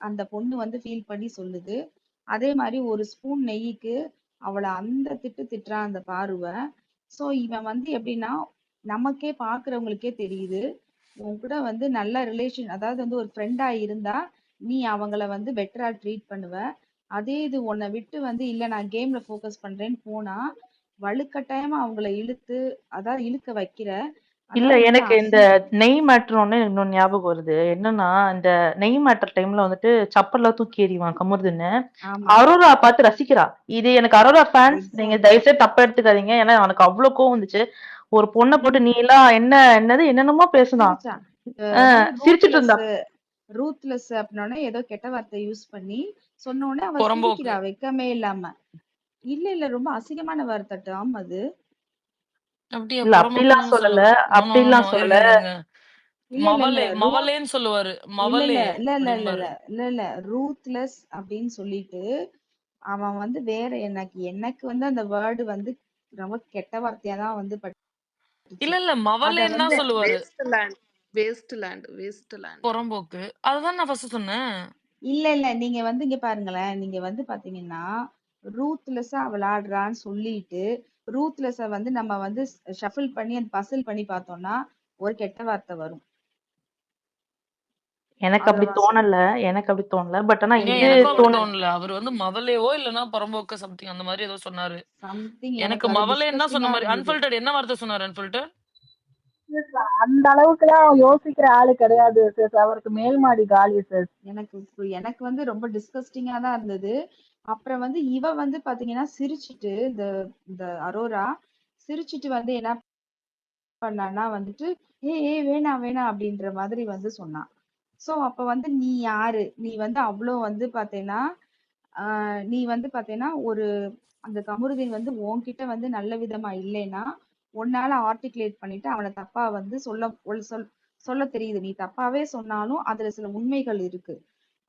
அந்த பொண்ணு வந்து ஃபீல் பண்ணி சொல்லுது. அதே மாதிரி ஒரு ஸ்பூன் நெய்யிக்கு அவள அந்த திட்டுறான் அந்த பார்வை. சோ இவன் வந்து எப்படின்னா நமக்கே பாக்குறவங்களுக்கே தெரியுது. உன் கூட வந்து நல்ல ரிலேஷன் அதாவது வந்து ஒரு ஃப்ரெண்டா இருந்தா நீ அவங்கள வந்து பெட்டரா ட்ரீட் பண்ணுவ. அதே இது உன்னை விட்டு வந்து இல்ல நான் கேம்ல ஃபோக்கஸ் பண்றேன்னு போனா வலுக்கட்டாயமா அவங்கள இழுத்து அதாவது இழுக்க வைக்கிற. இல்ல, அதாவது வந்து எனக்கு இந்த நெய் மேட்டர் ஒண்ணு இன்னொன்னு ஞாபகம் வருது. என்னன்னா, இந்த நெய் மேட்டர் டைம்ல வந்துட்டு சப்பல்லாம் தூக்கி எறிவான் கமருதுன்னு. ஆமா அரோரா பார்த்து ரசிக்கிறா. இது எனக்கு அரோரா ஃபேன்ஸ், நீங்க எக்ஸாக்ட்லி தயவுசெய்து தப்பா எடுத்துக்காதீங்க. ஏன்னா அவனுக்கு அவ்வளவு கோவம் வந்துச்சு. ஒரு பொண்ணை போட்டு நீ எல்லாம் என்னென்னமோ பேசுனான். சிரிச்சான். என்னது சிரிச்சிட்டு இருந்தா. ரூத்லெஸ் அப்படின்னோடனே ஏதோ கெட்ட வார்த்தை யூஸ் பண்ணி சொன்ன உடனே அவ புறம்போக்கு. சிரிக்கிறா வெக்கமே இல்லாம. இல்ல ரொம்ப அசிங்கமான வார்த்தை டாம் அது. அப்படியா? இல்ல, அப்படிலாம் புறம்போக்குன்னு சொல்லல. சொல்லுவாரு. நோ அப்படிலாம் சொல்லல. இருங்க. இல்ல ரூத் மவலேன்னு சொல்லுவாரு. இல்ல இல்ல மவலே இல்ல இல்ல இல்ல அப்படிம்பாரு. இல்ல இல்ல இல்ல ரூத்லெஸ் அப்படின்னு சொல்லிட்டு அவன் வந்து வேற எனக்கு எனக்கு வந்து அந்த வேர்டு வந்து ரொம்ப கெட்ட வார்த்தையா தான் வந்து பட்டுச்சு. இல்ல அத மவலேன்னு வந்து தான் சொல்லுவாரு. வேஸ்ட்லேண்ட். புறம்போக்கு. அதுதான் நான் ஃபர்ஸ்ட் சொன்னேன். இல்ல நீங்க வந்து இங்க பாருங்களேன். நீங்க வந்து பாத்தீங்கன்னா ரூத்லெஸ்ஸா விளையாடுறான்னு சொல்லிட்டு ரூத்லெஸ்ஸ வந்து நம்ம வந்து ஷஃபிள் பண்ணி அந்த பசில் பண்ணி பார்த்தோம்னா ஒரு கெட்ட வார்த்தை வரும். எனக்கு அப்படி அவ்வளவா தோணல. எனக்கு அப்படி தோணல. பட் ஆனா ஏன் இது எனக்கும் அப்படி தோணு தோணல. அவர் வந்து மவலேவோ இல்லன்னா புறம்போக்கு சம்திங் அந்த மாதிரி ஏதோ சொன்னாரு. சம்திங் எனக்கு எனக்கு அது மவலேன்னு தான் சொன்ன டிஸ்கஸ்டிங்கா மாதிரி. இருந்தது. அன்ஃபில்டர்ட் என்ன வார்த்தை சொன்னாரு அன்ஃபில்டர்? அந்த அளவுக்குலாம் யோசிக்கிற ஆளு கிடையாது சிஸ். அவருக்கு மேல் மாடி காலி சிஸ். எனக்கு வந்து ரொம்ப டிஸ்கஸ்டிங்கா தான் இருந்தது. அப்புறம் வந்து இவ வந்து பாத்தீங்கன்னா சிரிச்சிட்டு இந்த இந்த அரோரா சிரிச்சிட்டு வந்து என்ன பண்ணான்னா வந்துட்டு ஏய் வேணாம் வேணாம் அப்படின்ற மாதிரி வந்து சொன்னான். சோ அப்ப வந்து நீ யாரு? நீ வந்து அவ்வளோ வந்து பாத்தீங்கன்னா நீ வந்து பாத்தீங்கன்னா ஒரு அந்த கமருதீன் வந்து உன்கிட்ட வந்து நல்ல விதமா இல்லைன்னா உன்னால ஆர்டிகுலேட் பண்ணிட்டு அவனை தப்பா வந்து சொல்ல தெரியுது. நீ தப்பாவே சொன்னாலும் அதுல சில உண்மைகள் இருக்கு.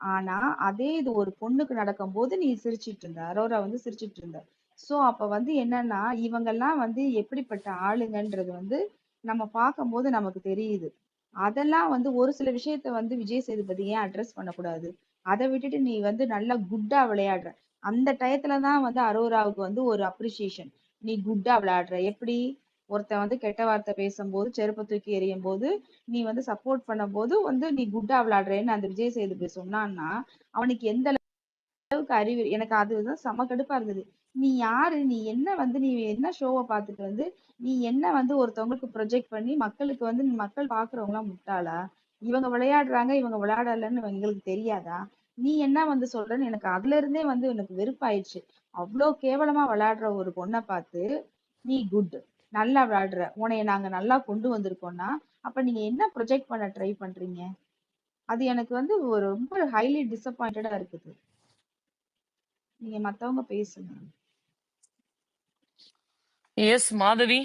ஆனா அதே இது ஒரு பொண்ணுக்கு நடக்கும்போது நீ சிரிச்சிட்டு இருந்த, அரோரா வந்து சிரிச்சிட்டு இருந்த. சோ அப்ப வந்து என்னன்னா இவங்கெல்லாம் வந்து எப்படிப்பட்ட ஆளுங்கன்றது வந்து நம்ம பார்க்கும்போது நமக்கு தெரியுது. அதெல்லாம் வந்து ஒரு சில விஷயத்த வந்து விஜய் சேதுபதி ஏன் அட்ரஸ் பண்ணக்கூடாது? அதை விட்டுட்டு நீ வந்து நல்லா குட்டா விளையாடுற அந்த டயத்துல தான் வந்து அரோராவுக்கு வந்து ஒரு அப்ரிசியேஷன். நீ குட்டா விளையாடுற எப்படி? ஒருத்தன் வந்து கெட்ட வார்த்தை பேசும்போது செருப்பை தூக்கி எறியும் போது நீ வந்து சப்போர்ட் பண்ணும்போது வந்து நீ குட்டா விளையாடுறேன்னு அந்த விஜய் சேதுபதி சொன்னான்னா அவனுக்கு எந்த அளவுக்கு அறிவு? எனக்கு அதுதான் செம கடுப்பா இருந்தது. நீ யாரு? நீ என்ன வந்து நீ என்ன ஷோவை பார்த்துட்டு வந்து நீ என்ன வந்து ஒருத்தவங்களுக்கு ப்ரொஜெக்ட் பண்ணி மக்களுக்கு வந்து மக்கள் பாக்குறவங்க எல்லாம் முட்டாளா? இவங்க விளையாடுறாங்க இவங்க விளையாடலன்னு எங்களுக்கு தெரியாதா? நீ என்ன வந்து சொல்றன்னு எனக்கு அதுல இருந்தே வந்து எனக்கு வெறுப்பாயிடுச்சு. அவ்வளோ கேவலமா விளையாடுற ஒரு பொண்ணை பார்த்து நீ குட் நல்லா விளையாடுற உன்னைய நாங்க நல்லா கொண்டு வந்திருக்கோம்னா அப்ப நீங்க என்ன ப்ரொஜெக்ட் பண்ண ட்ரை பண்றீங்க? அது எனக்கு வந்து ஒரு ரொம்ப ஹைலி டிசப்பாயிண்டடா இருக்குது. நீங்க மத்தவங்க பேசுங்க. எஸ் மாதவி.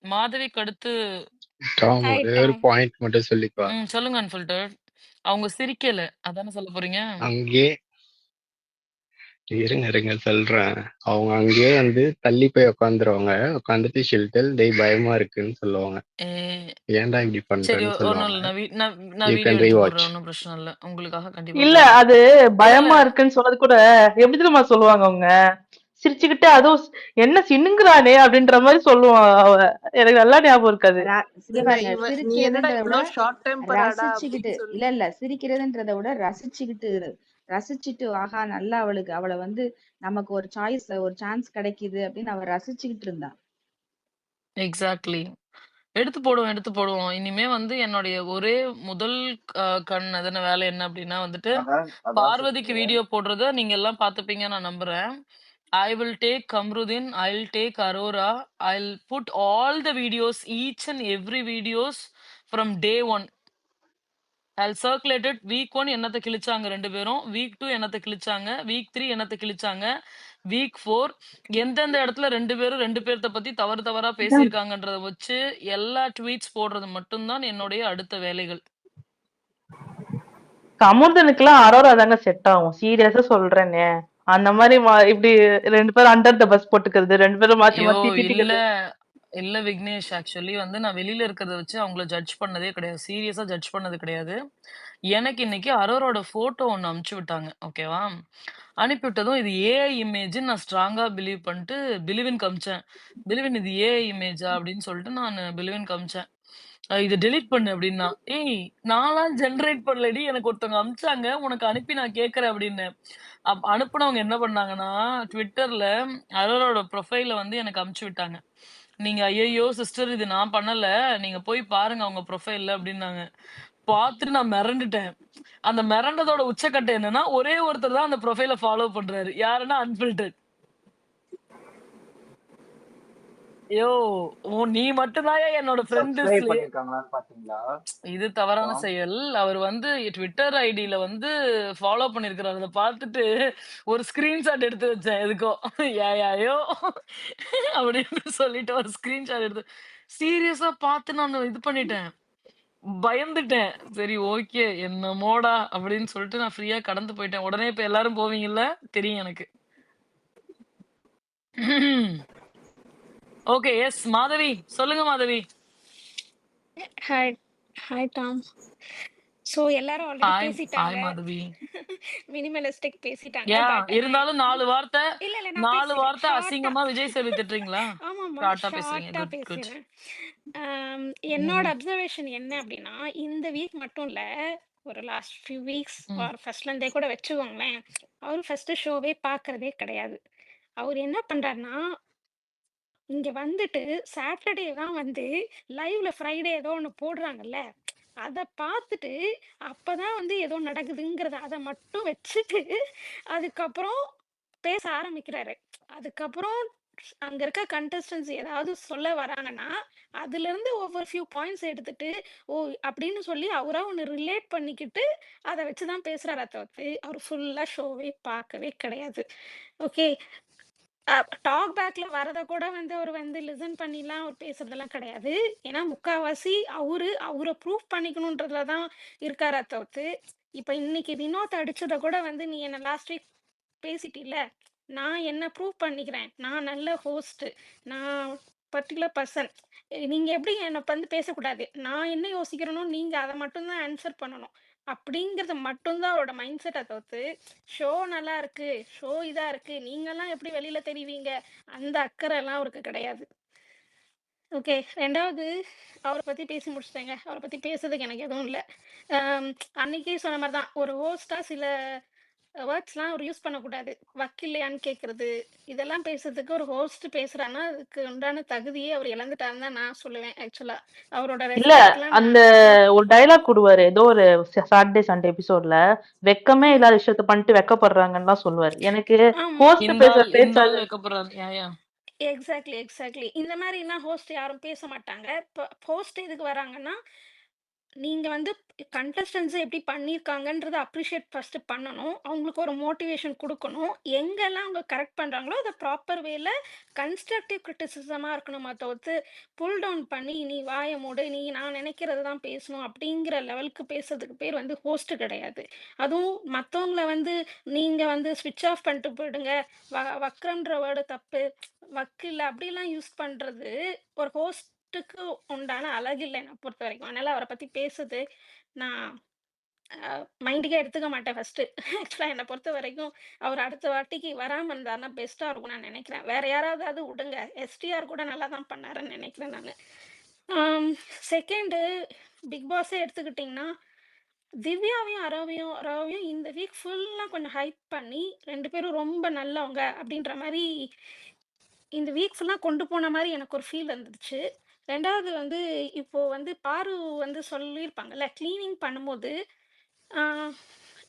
மாதவிக்கு அடுத்து டாம் ஹாய் ஒரே ஒரு டாம். பாயிண்ட் மட்டும் சொல்லிப்பா. சொல்லுங்க அன்ஃபில்டர். அவங்க சிரிக்கல அதானே சொல்ல போறீங்க? அங்கே இருங்க சொல்றேன். அவங்க அங்கேயே வந்து தள்ளி போய் உட்காந்துருவாங்க. உட்காந்துட்டு ஷில்டல் டேய் பயமா இருக்குன்னு சொல்லுவாங்க. ஏன்டா இப்படி சரி பண்றேன்னு ஒன்றும் சொல்லுவாங்க. இல்லை. நான் யூ வீடியோ கேன் எடுத்து ரீவாட்ச். போடுறேன். ஒன்றும் பிரச்சனை இல்லை. உங்களுக்காக கண்டிப்பா இல்ல போடுறேன். அது இல்ல பயமா இல்ல இருக்குன்னு சொன்னது கூட எப்படி தெரியுமா சொல்லுவாங்க அவங்க? சிரிச்சுக்கிட்டு அதுவும் என்ன சின்னுங்கிறானே அப்படின்ற மாதிரி சொல்லுவான் அவ. எனக்கு நல்லா ஞாபகம் இருக்காது. இங்க இல்ல பாருங்க, நீ என்னடா சிரிக்கிறதுன்றத விட இவ்ளோ ஷார்ட் டெம்பராடா ரசிச்சுக்கிட்டு அப்படின்னு சொல்லி. இல்ல சிரிக்கிறதுன்றத விட ரசிச்சுட்டு ஆஹா நல்லா அவளை வந்து நமக்கு ஒரு சாய்ஸ் ஒரு சான்ஸ் கிடைக்குது அப்படின்னு அவ ரசிச்சுக்கிட்டு இருந்தா. எக்ஸாக்ட்லி. எடுத்து போடுவோம். இனிமே வந்து என்னுடைய ஒரே முதல் கண் எதன வேலை என்ன அப்படின்னா வந்துட்டு அதான் அதான் பார்வதிக்கு சிஸ்டர். வீடியோ போடுறத நீங்க எல்லாம் பார்த்துப்பீங்க நான் நம்புறேன். I will take Kamruddin, I'll take Aurora, I'll put all the videos, each and every videos from day 1. I'll circulate it. Week 1 என்னத்த கிழிச்சாங்க 2 பேரும். Week 2 என்னத்த கிழிச்சாங்க. Week 3 என்னத்த கிழிச்சாங்க. Week 4 எந்தெந்த இடத்துல 2 பேரும் 2 பேர்த்த பத்தி தவறா பேசியிருக்காங்கன்றத வச்சு எல்லா ட்வீட்ஸ் போடுறது மட்டும் தான் என்னுடைய அடுத்த வேலைகள். கமுர்தனுக்குலாம் அரோரா தாங்க செட் ஆகும். சீரியஸா சொல்றேனே. அந்த மாதிரி இப்படி 2 பேரும் அண்டர் த பஸ் போட்டுக்கிறது, 2 பேரும் மாத்தி ஐயோ! மாத்தி திட்டிக்கிறது. இல்ல விக்னேஷ். ஆக்சுவலி வந்து நான் வெளியில இருக்கிறத வச்சு அவங்கள ஜட்ஜ் பண்ணதே கிடையாது. சீரியஸா ஜட்ஜ் பண்ணது கிடையாது. எனக்கு இன்னைக்கு அரோராவோட ஃபோட்டோ ஒண்ணு அனுப்பிச்சு விட்டாங்க. ஓகேவா? அனுப்பிவிட்டதும் இது ஏஐ இமேஜ்ன்னு நான் ஸ்ட்ராங்கா பிலீவ் பண்ணிட்டு பிலிவின் காமிச்சேன். பிலிவின் இது ஏஐ இமேஜா அப்படின்னு சொல்லிட்டு நான் பிலிவின் காமிச்சேன். இத டெலீட் பண்ணு அப்படின்னா. ஏய் நான்லாம் ஜெனரேட் பண்ணலடி. எனக்கு ஒருத்தவங்க அனுப்பிச்சாங்க. உனக்கு அனுப்பி நான் கேட்கிறேன் அப்படின்னு. அனுப்புனவங்க என்ன பண்ணாங்கன்னா, ட்விட்டர்ல அரோராவோட ப்ரொஃபைல வந்து எனக்கு அனுப்பிச்சு விட்டாங்க. நீங்க ஐயையோ சிஸ்டர் இது நான் பண்ணல. நீங்க போய் பாருங்க அவங்க ப்ரொஃபைல்ல அப்படின்னாங்க. பார்த்துட்டு நான் மிரண்டுட்டேன். அந்த மிரண்டதோட உச்சக்கட்டம் என்னன்னா, ஒரே ஒருத்தர் தான் அந்த ப்ரொஃபைல ஃபாலோ பண்றாரு. யாருன்னா அன்ஃபில்டர்ட். யோ! நீ மட்டும் தான்யா என்னோட ஃப்ரெண்ட் சப்ஸ்கிரைப் லிஸ்ட்லயே பண்ணிருக்காங்களான்னு பாத்தீங்களா? இது தவறான டாம் செயல். அவர் வந்து ட்விட்டர் ஐடியில வந்து ஃபாலோ பண்ணியிருக்கிறாரு. அத பார்த்துட்டு ஒரு ஸ்கிரீன்ஷாட் எடுத்து வச்சேன் எதுக்கோ. ஏயாயோ அப்படின்னு சொல்லிட்டு ஒரு ஸ்கிரீன்ஷாட் எடுத்து சீரியஸா பார்த்து நான் இது பண்ணிட்டேன். பயந்துட்டேன். சரி ஓகே என்னமோடா அப்படின்னு சொல்லிட்டு நான் ஃப்ரீயா கடந்து போயிட்டேன். உடனே இப்ப எல்லாரும் போவீங்கல்ல? தெரியும் எனக்கு. ஓகே எஸ் மாதவி சொல்லுங்க Madhavi. Hi hi Tom. So எல்லாரும் ஆல்ரெடி ஹாய் பேசிட்டாங்க. மாதவி. மினிமலிஸ்டிக் பேசிட்டாங்க. ஏன் பட் இருந்தாலும் 4 வார்த்தை இல்ல நான் 4 பேசுறேன் வார்த்தை ஷார்ட்டா. அசிங்கமா விஜய் சேதுபதி திட்டுறீங்களா? ஆமாம்மா ஷார்ட்டா பேசுறீங்க. ஷார்ட்டா குட் குட். பேசுறேன். என்னோட அப்சர்வேஷன் என்ன அப்படின்னா, இந்த வீக் மட்டும் இல்ல, ஒரு லாஸ்ட் ஃபியூ வீக்ஸ் ஆர் ஃபர்ஸ்ட்ல இருந்தே கூட வச்சுக்கோங்களேன், அவர் ஃபர்ஸ்ட் ஷோவே பார்க்கறதே கிடையாது. அவர் என்ன பண்றாருன்னா, இங்க வந்துட்டு சாட்டர்டே தான் வந்து லைவ்ல ஃப்ரைடே ஏதோ ஒண்ணு போடுறாங்கல்ல, அத பார்த்துட்டு அப்பதான் வந்து ஏதோ நடக்குதுங்கிறத அத மட்டும் வச்சுட்டு அதுக்கப்புறம் பேச ஆரம்பிக்கிறாரு. அதுக்கப்புறம் அங்க இருக்க கண்டஸ்டன்ட்ஸ் ஏதாவது சொல்ல வராங்கன்னா, அதுலருந்து ஒவ்வொரு ஃபியூ பாயிண்ட்ஸ் எடுத்துட்டு, ஓ! அப்படின்னு சொல்லி அவரா ஒண்ணு ரிலேட் பண்ணிக்கிட்டு, அத வச்சு தான் பேசுறாரே தவிர்த்து, அவர் ஃபுல்லா ஷோவே பார்க்கவே கிடையாது. ஓகே. டாக் பேக்ல வரத கூட வந்து அவர் வந்து லிசன் பண்ணிலாம் அவர் பேசுறதெல்லாம் கிடையாது. ஏன்னா முக்காவாசி அவர ப்ரூஃப் பண்ணிக்கணுன்றதுல தான் இருக்காரே தவிர்த்து, இப்ப இன்னைக்கு வினோத் அடிச்சத கூட வந்து நீ என்ன லாஸ்ட் வீக் பேசிட்டில்ல, நான் என்ன ப்ரூவ் பண்ணிக்கிறேன். நான் நல்ல ஹோஸ்ட். நான் பர்ட்டிகுலர் பர்சன். நீங்க எப்படி என்ன வந்து பேசக்கூடாது. நான் என்ன யோசிக்கிறேனோ நீங்க அத மட்டும் தான் ஆன்சர் பண்ணணும். அப்படிங்கிறது மட்டும் தான் அவரோட மைண்ட் செட்ட தவிர்த்து, ஷோ நல்லா இருக்கு, ஷோ இதா இருக்கு, நீங்கலாம் எப்படி வெளியில தெரிவீங்க, அந்த அக்கறைலாம் அவருக்கு கிடையாது. ஓகே. 2வது அவர பத்தி பேசி முடிச்சுட்டேங்க. அவர பத்தி பேசுறதுக்கு எனக்கு எதுவும் இல்ல. அன்னைக்கே சொன்ன மாரி தான். ஒரு ஹோஸ்ட்டா சில வேர்ட்ஸ்லாம் அவர் யூஸ் பண்ணக்கூடாது. வக்கில்லையான்னு கேட்கறது, இதெல்லாம் பேசுறதுக்கு ஒரு ஹோஸ்ட் பேசுறான்னா, அதுக்கு உண்டான தகுதியே அவர் இழந்துட்டாருன்னு தான் நான் சொல்லுவேன் ஆக்சுவலா. அவரோட இல்ல ரெஸ்பெக்ட்லாம் அந்த ஒரு டயலாக் விடுவாரு ஏதோ ஒரு சாட்டர்டே சண்டே எபிசோட்ல, வெக்கமே இல்லாத விஷயத்த பண்ணிட்டு வெக்கப்படுறாங்கன்னு சொல்லுவாரு. எனக்கு ஆமா. ஹோஸ்ட் பேசுற இந்த பேச்சு ஆள் வைக்கப்படுறாரு. Yeah exactly. இந்த மாரினா ஹோஸ்ட் யாரும் பேச மாட்டாங்க. இப்ப ஹோஸ்ட் எதுக்கு வராங்கன்னா, நீங்க வந்து கண்டஸ்டன்ட்ஸ் எப்படி பண்ணியிருக்காங்கன்றத அப்ரிஷியேட் ஃபர்ஸ்ட் பண்ணணும். அவங்களுக்கு ஒரு மோட்டிவேஷன் குடுக்கணும். எங்கெல்லாம் அவங்க கரெக்ட் பண்றாங்களோ, அத ப்ராப்பர் வேல கன்ஸ்ட்ரக்டிவ் கிரிட்டிசிசமா இருக்கணுமா தவிர்த்து, புல் டவுன் பண்ணி "நீ வாய மூடு, நீ நான் நினைக்கிறது தான் பேசணும்" அப்படிங்கிற லெவலுக்கு பேசுறதுக்கு பேர் வந்து ஹோஸ்ட் கிடையாது. அதுவும் மத்தவங்கள வந்து நீங்க வந்து ஸ்விட்ச் ஆஃப் பண்ணிட்டு போயிடுங்க. வக்ரம்ன்ற வேர்டு தப்பு. வக்கில்ல அப்படிலாம் யூஸ் பண்றது ஒரு ஹோஸ்ட்டுக்கு உண்டான அழகில்ல என்ன பொறுத்தவரைக்கும். அதனால அவர பத்தி பேசுறது நான் மைண்டுக்கே எடுத்துக்க மாட்டேன் ஃபர்ஸ்ட்டு. ஆக்சுவலா என்ன பொறுத்தவரைக்கும் அவர் அடுத்த வாட்டிக்கு வராம இருந்தாருன்னா பெஸ்ட்டா இருக்கும்னு நான் நினைக்கிறேன். வேற யாராவது விடுங்க. எஸ்டிஆர் கூட நல்லா தான் பண்ணாருன்னு நினைக்கிறேன் நானு. 2ண்டு பிக் பாஸே எடுத்துக்கிட்டிங்கன்னா, திவ்யாவையும், அரவையும் இந்த வீக் ஃபுல்லா கொஞ்சம் ஹைப் பண்ணி 2 பேரும் ரொம்ப நல்லவங்க அப்படின்ற மாரி இந்த வீக் ஃபுல்லா கொண்டு போன மாரி எனக்கு ஒரு ஃபீல் இருந்துச்சு. 2வது வந்து இப்போ வந்து பாரு வந்து சொல்லியிருப்பாங்கல்ல, கிளீனிங் பண்ணும்போது ஆ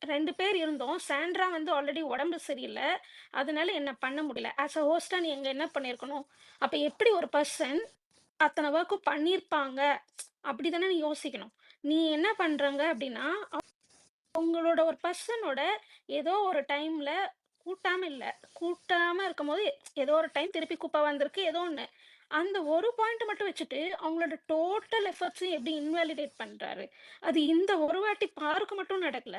2 பேர் இருந்தோம். சாண்ட்ரா வந்து ஆல்ரெடி உடம்பு சரியில்ல. அதனால என்ன பண்ண முடியல. ஆஸ் அ ஹோஸ்ட்டா நீ அங்க என்ன பண்ணியிருக்கணும்? அப்ப எப்படி ஒரு பர்சன் அத்தன ஒர்க்கும் பண்ணியிருப்பாங்க? அப்படிதானே நீ யோசிக்கணும். நீ என்ன பண்றங்க அப்படின்னா, உங்களோட ஒரு பர்சனோட ஏதோ ஒரு டைம்ல கூட்டாம இல்ல. கூட்டாம இருக்கும்போது ஏதோ ஒரு டைம் திருப்பி குப்பை வந்திருக்கு. ஏதோ ஒண்ணு. அந்த ஒரு பாயிண்ட் மட்டும் வச்சுட்டு, அவங்களோட டோட்டல் எஃபர்ட்ஸையும் எப்படி இன்வாலிடேட் பண்றாரு. அது இந்த ஒரு வாட்டி பாருக்கு மட்டும் நடக்கல.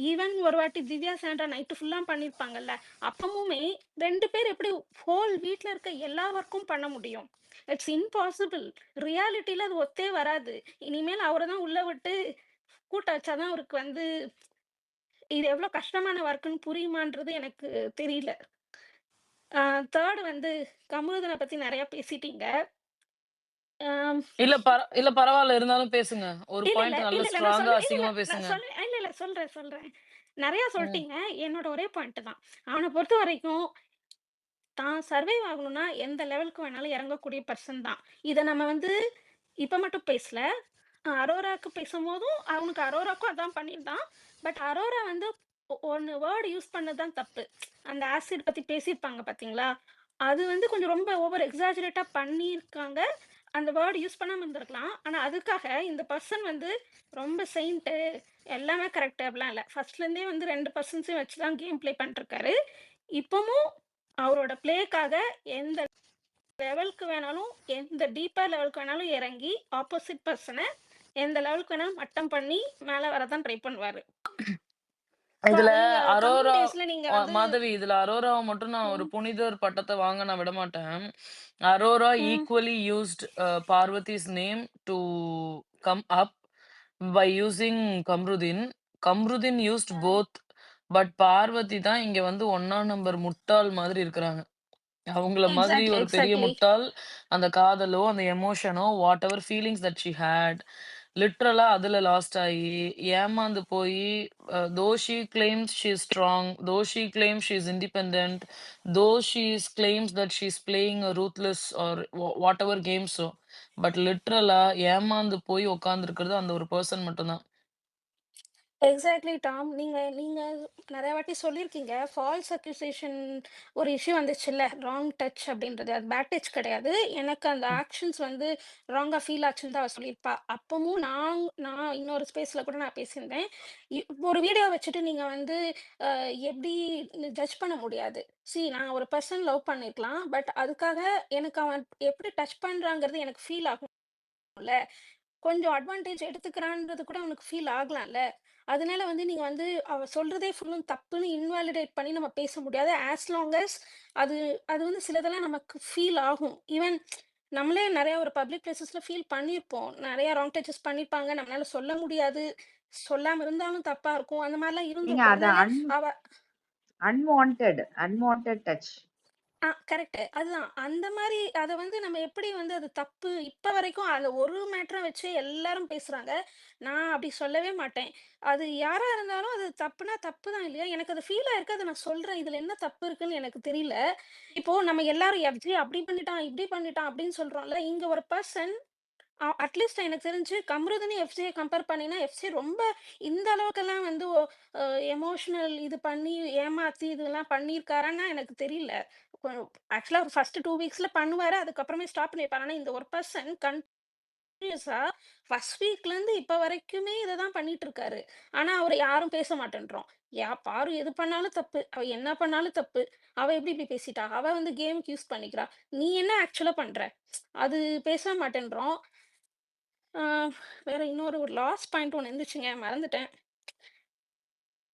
ஈவன் ஒரு வாட்டி திவ்யா, சாண்ட்ரா நைட்டு ஃபுல்லா பண்ணியிருப்பாங்கல்ல. அப்பமுமே 2 பேர் எப்படி ஹோல் வீட்ல இருக்க எல்லா ஒர்க்கும் பண்ண முடியும்? It's impossible. ரியாலிட்டில அது ஒத்தே வராது. இனிமேல் அவர தான் உள்ள விட்டு கூட்ட வச்சா தான் அவருக்கு வந்து இது எவ்ளோ கஷ்டமான ஒர்க்குன்னு புரியுமான்றது எனக்கு தெரியல. 3 வந்து கமருதன பத்தி நெறைய பேசிட்டீங்க. ஆம். இல்ல பரவால்ல இருந்தாலும் பேசுங்க. ஒரு இல்ல. பாயிண்ட் நல்ல நான் ஸ்ட்ராங்கா சொல்றேன். அசிங்கமா நான் பேசுங்க. சொல்றேன். நெறைய ம். சொல்ட்டீங்க. என்னோட ஒரே பாயிண்ட் தான். அவன பொறுத்தவரைக்கும் தான் சர்வைவ் ஆகணும்னா எந்த லெவலுக்கு வேணாலும் இறங்கக்கூடிய பர்சன் தான். இத நம்ம வந்து இப்ப மட்டும் பேசல. அரோராக்கு பேசும்போதும் அவனுக்கு அரோராக்கும் அதான் பண்ணியிருந்தான். பட் அரோரா வந்து ஒண்ணு வேர்ட் யூஸ் பண்ணது தான் தப்பு. அந்த ஆசிட் பத்தி பேசியிருப்பாங்க பார்த்தீங்களா? அது வந்து கொஞ்சம் ரொம்ப ஓவர் எக்ஸாஜரேட்டா பண்ணியிருக்காங்க. அந்த வேர்ட் யூஸ் பண்ணாம இருந்திருக்கலாம். ஆனா அதுக்காக இந்த பர்சன் வந்து ரொம்ப செயிண்ட்டு எல்லாமே கரெக்ட் அப்படிலாம் இல்ல. ஃபர்ஸ்ட்லேருந்தே வந்து 2 பர்சன்ஸையும் வச்சு தான் கேம் ப்ளே பண்ணிட்டுருக்காரு. இப்பவும் அவரோட ப்ளேக்காக எந்த லெவலுக்கு வேணாலும், எந்த டீப்பர் லெவலுக்கு வேணாலும் இறங்கி, ஆப்போசிட் பர்சன எந்த லெவலுக்கு வேணாலும் மட்டம் பண்ணி மேல வரதான் ட்ரை பண்ணுவாரு. இதுல நீங்க அரோரா கம்மிங் டேஸ்ல நீங்க வந்து மாதவி இதுல அரோராவ மட்டும் நான் ஒரு ம், புனிதர் பட்டத்த வாங்க நான் விடமாட்டேன். Aurora hmm, equally used Parvathi's name to come up by using Kamruddin. Kamruddin used both. But Parvathi தான் இங்க வந்து 1ஆம் நம்பர் முட்டாள் மாதிரி இருக்கிறாங்க. அவங்கள மாதிரி எக்ஸாக்ட்லி, ஒரு பெரிய எக்ஸாக்ட்லி. முட்டாள், அந்த காதலோ, அந்த எமோஷனோ, whatever feelings that she had, லிட்டரலா அதுல லாஸ்ட் ஆயி, ஏமாந்து போயி, though she claims she is strong, though she claims she is independent, though she is claims that she is playing a ruthless or whatever கேம்ஸோ, பட் லிட்டரலா ஏமாந்து போய் உட்கார்ந்திருக்கிறது அந்த ஒரு பெர்சன் மட்டும் தான். Exactly Tom. நீங்க நீங்க நெறைய வாட்டி சொல்லியிருக்கீங்க. ஃபால்ஸ் அக்யூசேஷன் ஒரு இஷ்யூ வந்துச்சுல்ல. ராங் டச் அப்படின்றது. அது பேட் டச் கிடையாது. எனக்கு அந்த ம். ஆக்ஷன்ஸ் வந்து ராங்கா ஃபீல் ஆச்சுன்னு தான் அவ சொல்லியிருப்பா. அப்பவும் நான் நான் இன்னொரு ஸ்பேஸ்ல கூட நான் பேசியிருந்தேன். ஒரு வீடியோ வச்சுட்டு நீங்க வந்து எப்படி ஜட்ஜ் பண்ண முடியாது. நான் ஒரு பெர்சன் லவ் பண்ணியிருக்கலாம். பட் அதுக்காக எனக்கு அவன் எப்படி டச் பண்றாங்கிறது எனக்கு ஃபீல் ஆகும்ல. கொஞ்சம் அட்வான்டேஜ் எடுத்துக்கிறான்றது கூட அவனுக்கு ஃபீல் ஆகலாம்ல. அதனால வந்து நீங்க வந்து அவ சொல்றதே ஃபுல்லும் தப்புன்னு இன்வாலிடேட் பண்ணி நம்ம பேச முடியாது. ஆஸ் லாங் அஸ் அது அது வந்து சிலதெல்லாம் நமக்கு ஃபீல் ஆகும். ஈவன் நம்மளே நெறைய ஒரு பப்ளிக் பிளேஸஸ்ல ஃபீல் பண்ணியிருப்போம். நெறைய ராங் டச்சஸ் பண்ணியிருப்பாங்க. நம்மளால சொல்ல முடியாது. சொல்லாம இருந்தாலும் தப்பா இருக்கும். அந்த மாரிலாம் நீங்க இருந்திருக்கும். அத அதனால அவ அன்வான்டட் டச். கரெக்ட்டு. அதுதான். அந்த மாரி அத வந்து நம்ம எப்படி வந்து அது தப்பு இப்ப வரைக்கும் அந்த ஒரு மேட்டர வச்சு எல்லாரும் பேசுறாங்க. நான் அப்படி சொல்லவே மாட்டேன். அது யாரா இருந்தாலும் அது தப்புனா தப்பு தான் இல்லையா? எனக்கு அது ஃபீல் ஆயிருக்கு. அத நான் சொல்றேன். இதுல என்ன தப்பு இருக்குன்னு எனக்கு தெரியல. இப்போ நம்ம எல்லாரும் எஃப்ஜி அப்படி பண்ணிட்டான், இப்படி பண்ணிட்டான் அப்படின்னு சொல்றோம்ல. இங்க ஒரு பெர்சன் அட்லீஸ்ட் எனக்கு தெரிஞ்சு கம்ருதீன் எஃப்சிய கம்பேர் பண்ணீங்கன்னா, எஃப்சி ரொம்ப இந்த அளவுக்கெல்லாம் வந்து எமோஷனல் இது பண்ணி ஏமாத்தி இதெல்லாம் பண்ணியிருக்காரான்னா எனக்கு தெரியல. கொ ஆக்சுவலா ஒரு ஃபர்ஸ்ட் 2 வீக்ஸ்ல பண்ணுவாரு. அதுக்கப்புறமே ஸ்டாப் பண்ணியிருப்பாரு. ஆனா இந்த ஒரு பெர்சன் கன்டினியூஸா ஃபர்ஸ்ட் வீக்லேருந்து இப்ப வரைக்குமே இத தான் பண்ணிட்டு இருக்காரு. ஆனா அவர யாரும் பேச மாட்டேன்றோம். பாரு எது பண்ணாலும் தப்பு. அவ என்ன பண்ணாலும் தப்பு. அவ எப்படி இப்படி பேசிட்டா? அவ வந்து கேம்க்கு யூஸ் பண்ணிக்கிறா. நீ என்ன ஆக்சுவலா பண்ற? அது பேச மாட்டேன்றோம். ஆ வேற இன்னொரு ஒரு லாஸ்ட் பாயிண்ட் ஒண்ணு இருந்துச்சுங்க. மறந்துட்டேன்.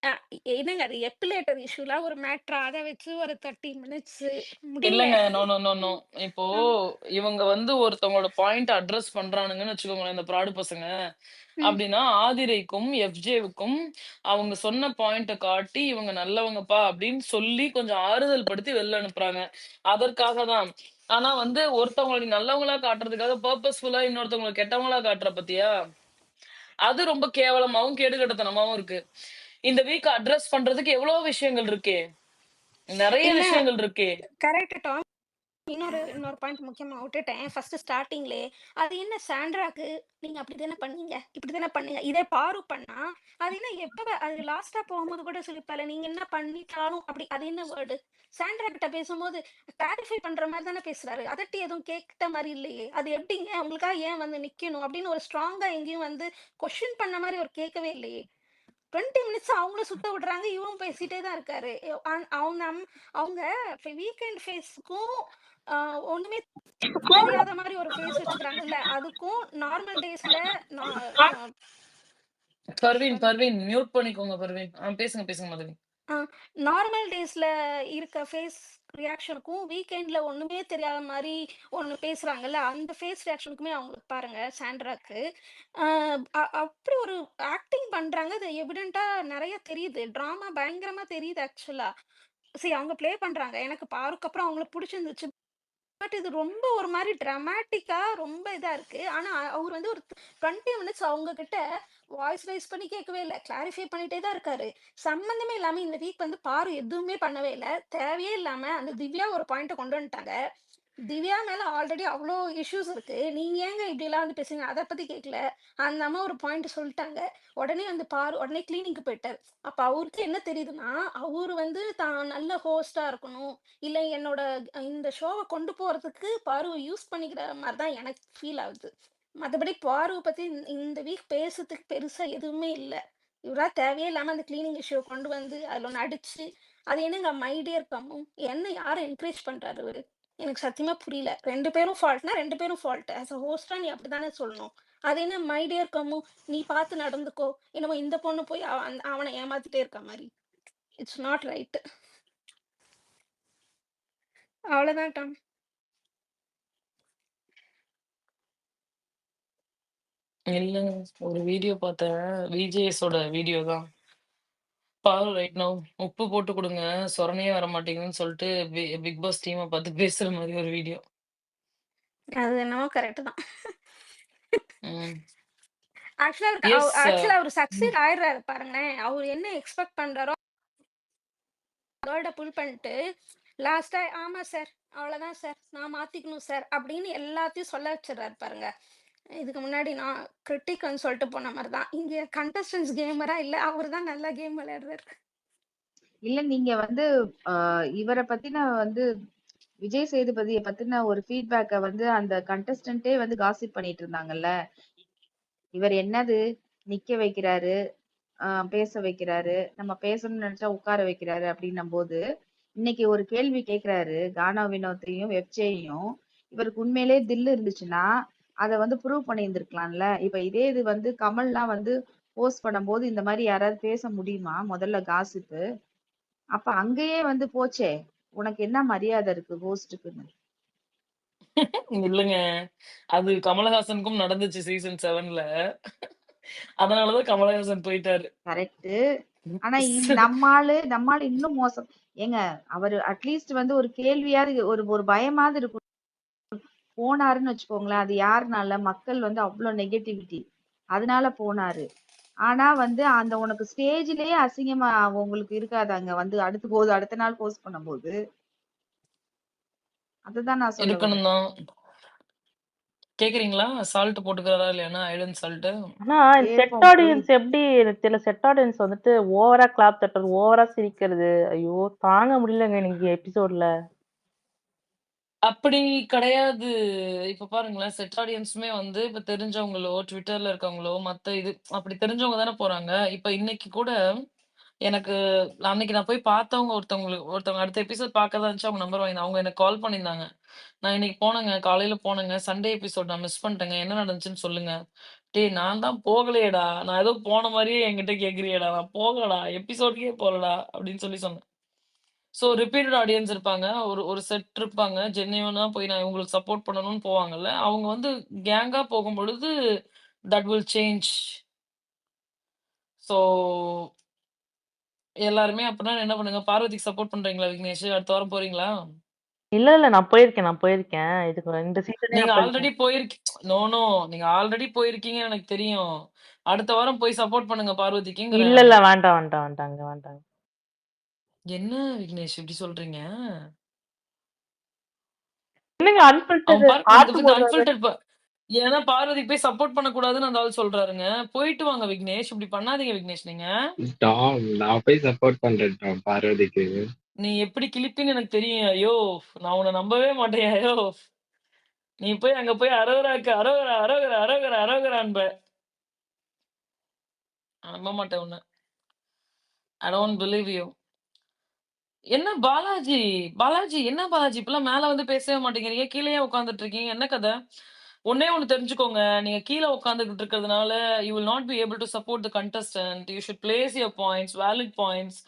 அ என்னங்க அது எப்பிலேட்டர் இஷ்யூலாம் ஒரு மேட்ரா? அத வச்சு ஒரு 30 மினிட்ஸ் முடியல. இல்லங்க. No, no, no, no. ம். இப்போ ஆ. இவங்க வந்து ஒருத்தவங்களோட பாயிண்ட் அட்ரஸ் பண்றானுங்கன்னு வச்சுக்கோங்களேன், இந்த ப்ராடு பசங்க. ம். அப்டின்னா ஆதிரைக்கும், எஃப்ஜேவுக்கும் அவங்க சொன்ன பாயிண்ட்ட காட்டி, இவங்க நல்லவங்கப்பா அப்டின்னு சொல்லி கொஞ்சம் ஆறுதல் படுத்தி வெளில அனுப்புறாங்க. அதற்காக தான். ஆனா வந்து ஒருத்தவங்கள நீ நல்லவங்களா காட்டுறதுக்காக பர்ப்பஸ்ஃபுல்லா இன்னொருத்தவங்கள கெட்டவங்களா காட்டுற பாத்தியா? அது ரொம்ப கேவலமாவும், கேடுகெட்டத்தனமாவும் இருக்கு. இந்த வீக்க அட்ரஸ் பண்றதுக்கு எவ்ளோ விஷயங்கள் இருக்கே! நெறைய இல்ல விஷயங்கள் இருக்கே! Correct Tom. இன்னொரு இன்னொரு பாயிண்ட் முக்கியமா விட்டுட்டேன். ஃபர்ஸ்ட் ஸ்டார்ட்டிங்லயே, அது என்ன சாண்ட்ராக்கு நீங்க அப்படித்தானே பண்ணீங்க, இப்படித்தானே பண்ணீங்க. இதே பாரு பண்ணா, அது என்ன அது லாஸ்ட்டா போகும்போது கூட சொல்லிருப்பாளே, நீங்க என்ன பண்ணிட்டாலும் அப்படி அது என்ன வேர்டு? சாண்ட்ரா கிட்ட பேசும்போது கிளாரிஃபை பண்ற மாரி தானே பேசுறாரு. அதட்டி எதுவும் கேட்ட மாரி இல்லையே. அது எப்படிங்க உங்களுக்காக ஏன் வந்து நிக்கணும் அப்படின்னு ஒரு ஸ்ட்ராங்கா எங்கேயும் வந்து கொஸ்டின் பண்ண மாரி அவர் கேட்கவே இல்லையே. 20 மினிட்ஸ் அவங்கள சுத்த விடுறாங்க. இவரும் பேசிட்டே தான் இருக்காரு. அவங்க அவங்க வீக்கெண்ட் ஃபேஸ்க்கும் ஒண்ணுமே தெரியாத மாரி ஒரு ஃபேஸ் வச்சுக்கிறாங்கல்ல. அதுக்கும் நார்மல் டேஸ்ல நான் அ பர்வீன், சாரி. பர்வீன் மியூட் பண்ணிக்கோங்க பர்வீன். பேசுங்க, பேசுங்க மதுமிதா. ஆ நார்மல் டேஸ்ல இருக்க ஃபேஸ் ரியாக்ஷனுக்கும், வீக்கெண்ட்ல ஒண்ணுமே தெரியாத மாரி ஒண்ணு பேசுறாங்கல்ல, அந்த ஃபேஸ் ரியாக்ஷனுக்குமே அவங்களுக்கு பாருங்க சாண்ட்ராக்கு. அ அப்படி ஒரு ஆக்டிங் பண்றாங்க. அது எவிடென்ட்டா நெறைய தெரியுது. ட்ராமா பயங்கரமா தெரியுது ஆக்சுவலா. அவங்க ப்ளே பண்றாங்க. எனக்கு பாருக்கு அப்புறம் அவங்கள புடிச்சிருந்துச்சு. பட் இது ரொம்ப ஒரு மாரி டிராமாட்டிக்கா ரொம்ப இதா இருக்கு. ஆனா அவரு வந்து ஒரு 20 மினிட்ஸ் அவங்க கிட்ட வாய்ஸ் ரைஸ் பண்ணி கேட்கவே இல்ல. கிளாரிஃபை பண்ணிட்டே தான் இருக்காரு. சம்மந்தமே இல்லாம இந்த வீக் வந்து பாரு எதுவுமே பண்ணவே இல்ல. தேவையே இல்லாம அந்த திவ்யா ஒரு பாயிண்ட்ட கொண்டு வந்துட்டாங்க. திவ்யா மேல ஆல்ரெடி அவ்ளோ இஷ்யூஸ் இருக்கு. நீங்க ஏங்க இப்படிலாம் வந்து பேசுறீங்க? அத பத்தி கேட்கல. அந்த அம்மா ஒரு பாயிண்ட் சொல்ட்டாங்க. உடனே வந்து பாரு உடனே கிளீனிங்க்கு போயிட்டாரு. அப்ப அவருக்கு என்ன தெரியுதுன்னா, அவரு வந்து தான் நல்ல ஹோஸ்ட்டா இருக்கணும். இல்ல என்னோட இந்த ஷோவ கொண்டு போறதுக்கு பார்வ யூஸ் பண்ணிக்கிற மாரி தான் எனக்கு ஃபீல் ஆகுது. மத்தபடி பார்வ பத்தி இந்த வீக் பேசுறதுக்கு பெருசா எதுவுமே இல்ல. இவரா தேவையே இல்லாம அந்த கிளீனிங் இஷ்யூ கொண்டு வந்து அதுல நடிச்சு, அது என்னங்க மை டியர் கம்மு, என்ன யார என்கரேஜ் பண்றாரு இவரு? எனக்கு சத்தியமா புரியல. 2 பேரும் ஃபால்ட்னா 2 பேரும் ஃபால்ட். ஆஸ் அ ஹோஸ்ட்டா நீ அப்படித்தானே சொல்லணும். அது என்ன மை டியர் கம்மு, நீ பார்த்து நடந்துக்கோ. என்னமோ இந்த பொண்ணு போய் அவன ஏமாத்திட்டே இருக்க மாரி. It's not right. அவ்வளோதான் டாம். இல்லங்க. ஒரு வீடியோ பார்த்தேன். விஜேஎஸோட வீடியோ தான். பாரு ரைட் நவ் உப்பு போட்டு குடுங்க. சொரணையே வரமாட்டேங்குதுன்னு சொல்லிட்டு பிக் பாஸ் டீம பார்த்து பேசுற மாரி ஒரு வீடியோ. அது என்னமோ கரெக்ட் தான். ம். ஆக்சுவலா எஸ். அவரு சக்சீட் ஆயிடுறாரு பாருங்களேன். அவரு என்ன எக்ஸ்பெக்ட் பண்றாரோ அதோட புல் பண்ணிட்டு லாஸ்டா ஆமா சார் அவ்வளவுதான் சார் நான் மாத்திக்கணும் சார் அப்படின்னு எல்லாத்தையும் சொல்ல வச்சிடுறாரு பாருங்க. இதுக்கு முன்னாடி நான் கிரிட்டிக்னு சொல்லிட்டு போன மாதிரி தான் இங்க கண்டஸ்டன்ஸ் கேமரா இல்ல அவரு தான் நல்லா கேம் விளையாடுறாரு. இல்ல நீங்க வந்து இவரை பத்தின வந்து விஜய் சேதுபதிய பத்தின ஒரு ஃபீட்பேக்க வந்து அந்த கண்டஸ்டன்ட்டே வந்து காசிப் பண்ணிட்டு இருந்தாங்கல்ல. இவர் என்னது நிக்க வைக்கிறாரு, பேச வைக்கிறாரு, நம்ம பேசணும்னு நினைச்சா உட்கார வைக்கிறாரு அப்படின்னும் போது, இன்னைக்கு ஒரு கேள்வி கேட்கிறாரு கானா வினோத்தையும் வெப்சையும். இவருக்கு உண்மையிலே தில் இருந்துச்சுன்னா அதை வந்து ப்ரூவ் பண்ணியிருந்திருக்கலாம்ல. இப்ப இதே இது வந்து கமல்லாம் வந்து போஸ்ட் பண்ணும்போது இந்த மாதிரி யாராவது பேச முடியுமா? முதல்ல காசிப்பு. அப்ப அங்கேயே வந்து போச்சே, உனக்கு என்ன மரியாதை இருக்கு ஹோஸ்டுக்குன்னு? இல்லங்க. அது கமலஹாசனுக்கும் நடந்துச்சு சீசன் 7ல. அதனால தான் கமலஹாசன் போயிட்டாரு. கரெக்ட். ஆனா நம்மாளு இன்னும் மோசம். ஏங்க அவரு அட்லீஸ்ட் வந்து ஒரு கேள்வியாவது ஒரு ஒரு பயமாவது இருக்கும். போனாருன்னு வச்சுக்கோங்களேன், அது யாருனால? மக்கள் வந்து அவ்வளவு நெகட்டிவிட்டி, அதனால போனாரு. ஆனா வந்து அந்த உனக்கு ஸ்டேஜ்லயே அசிங்கமா உங்களுக்கு இருக்காதாங்க வந்து அடுத்த நாள் போஸ்ட் பண்ணும்போது? அதுதான் நான் சொல்ல வரேன். இருக்கணும் தான். கேட்குறீங்களா? சால்ட் போட்டுக்கிறாரா இல்லையானா? ஐடன் சால்ட். ஆனா இந்த செட் கேட்போம் போய். ஆடியன்ஸ் எப்படி எனக்கு தெரியல. செட் ஆடியன்ஸ் வந்துட்டு ஓவரா கிளாப் தட்டுறது, ஓவரா சிரிக்கிறது. ஐயோ தாங்க முடியலங்க இன்னைக்கு எபிசோட்ல. அப்படி கிடையாது. இப்ப பாருங்களேன், செட் ஆடியன்ஸுமே வந்து இப்ப தெரிஞ்சவங்களோ, ட்விட்டர்ல இருக்கவங்களோ, மத்த இது அப்படி தெரிஞ்சவங்க தானே போறாங்க. இப்ப இன்னைக்கு கூட எனக்கு அன்னைக்கு நான் போய் பார்த்தவங்க ஒருத்தவங்க அடுத்த எபிசோட் பார்க்க தான் இருந்துச்சு. அவங்க நம்பர் வாங்கினேன். அவங்க எனக்கு கால் பண்ணியிருந்தாங்க. நான் இன்னைக்கு போனேங்க, காலையில போனேங்க. சண்டே எபிசோட் நான் மிஸ் பண்ணிட்டேங்க. என்ன நடந்துச்சுன்னு சொல்லுங்க. டேய் நான் தான் போகலையேடா. நான் ஏதோ போன மாரியே என்கிட்ட கேட்கிறியேடா. நான் போகலடா. எபிசோடுக்கே போகலடா அப்படின்னு சொன்னேன். ஸோ ரிப்பீட்டட் ஆடியன்ஸ் இருப்பாங்க. ஒரு ஒரு செட் இருப்பாங்க. ஜென்யூனா போய் நான் இவங்களுக்கு சப்போர்ட் பண்ணணும்னு போவாங்கல்ல. அவங்க வந்து கேங்கா போகும்பொழுது தட் வில் சேஞ்ச். ஸோ எல்லாருமே அப்பன்னா என்ன பண்ணுங்க, பார்வதிக்கு சப்போர்ட் பண்றீங்களா விக்னேஷ்? அடுத்த வாரம் போறீங்களா? இல்ல நான் போயிருக்கேன். இதுக்கு இந்த சீசனே நீங்க நான் ஆல்ரெடி போயிருக்கேன். No, no. நீங்க ஆல்ரெடி போயிருக்கீங்கன்னு எனக்கு தெரியும். அடுத்த வாரம் போய் சப்போர்ட் பண்ணுங்க இல்ல பார்வதிக்குங்கிறேன் இல்ல நானு. வேண்டாங்க. என்ன விக்னேஷ் இப்படி சொல்றீங்க? என்னங்க அவன் அன்ஃபில்டர்டு பாருங்க ஆத்து போடுறாரு. அன்ஃபில்டர்ட் ஏன்னா பார்வதிக்கு போய் சப்போர்ட் பண்ணக்கூடாதுன்னு அந்த ஆள் சொல்றாருங்க. போயிட்டு வாங்க விக்னேஷ். இப்படி பண்ணாதீங்க விக்னேஷ் நீங்க. டாம் நான் போய் சப்போர்ட் பண்றேன் டாம் பார்வதிக்கு. நீ எப்படி கிழிப்பீன்னு எனக்கு தெரியும். ஐயோ! நான் உன்ன நம்பவே மாட்டேன். ஐயோ! நீ போய் அங்க போய் அரோகராக்கு அரோகரா, அரோகரா, அரோகரா, அரோகரான்ப. நான் நம்ப மாட்டேன் உன்ன. I don't believe you. என்ன பாலாஜி? பாலாஜி என்ன பாலாஜி இப்பலாம் மேல வந்து பேசவே மாட்டேங்கிறீங்க. கீழயே உட்கார்ந்துட்டு இருக்கீங்க. என்ன கத? ஒண்ணே ஒண்ணு தெரிஞ்சுக்கோங்க. நீங்க கீழ உட்கார்ந்துகிட்டு இருக்கிறதுனால, you will not be able to support the contestant. You should place your points, valid points.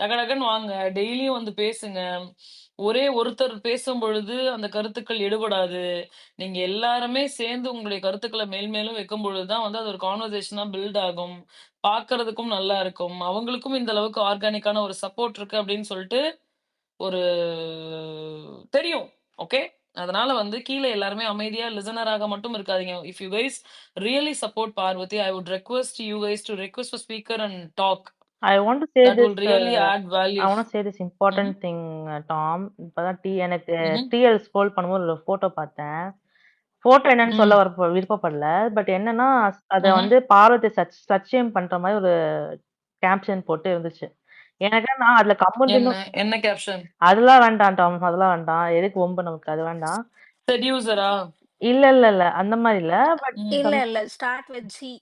டக டகன்னு வாங்க. டெய்லியும் வந்து பேசுங்க. ஒரே ஒருத்தர் பேசும்பொழுது அந்த கருத்துக்கள் எடுபடாது. நீங்க எல்லாருமே சேர்ந்து உங்களுடைய கருத்துக்கள மேல்மேலும் வைக்கும்பொழுது தான் வந்து அது ஒரு கான்வர்சேஷனா பில்ட் ஆகும். பார்க்கறதுக்கும் நல்லா இருக்கும். அவங்களுக்கும் இந்த அளவுக்கு ஆர்கானிக்கான ஒரு சப்போர்ட் இருக்கு அப்படின்னு சொல்லிட்டு ஒரு தெரியும். ஓகே. அதனால வந்து கீழ எல்லாருமே அமைதியா லிசனராக மட்டும் இருக்காதீங்க. If you guys really support Parvathi, I would request you guys to request a speaker and talk. I want to say That this will really add value. important ம்ஹ்ம். thing, Tom. இப்பதான் எனக்கு ம்ஹ்ம். TL ஸ்க்ரோல் பண்ணும்போது ஒரு photo பார்த்தேன். Photo என்னன்னு சொல்ல ம். விருப்பப்படல. பட் என்னன்னா, அத ம்ஹ்ம். வந்து பார்வதி சச் ஷேம் பண்ற மாரி ஒரு கேப்ஷன் போட்டு இருந்துச்சு. எனக்கு நான் அதுல என்ன கமெண்ட்ன்னு என்ன கேப்ஷன்? அதெல்லாம் வேண்டாம் டாம். அதெல்லாம் வேண்டாம். எதுக்கு வம்பு நமக்கு அது வேண்டாம். செட்யூசரா? இல்ல. அந்த மாரி இல்ல. பட் ம். இல்ல ஸ்டார்ட் வித் ஜி.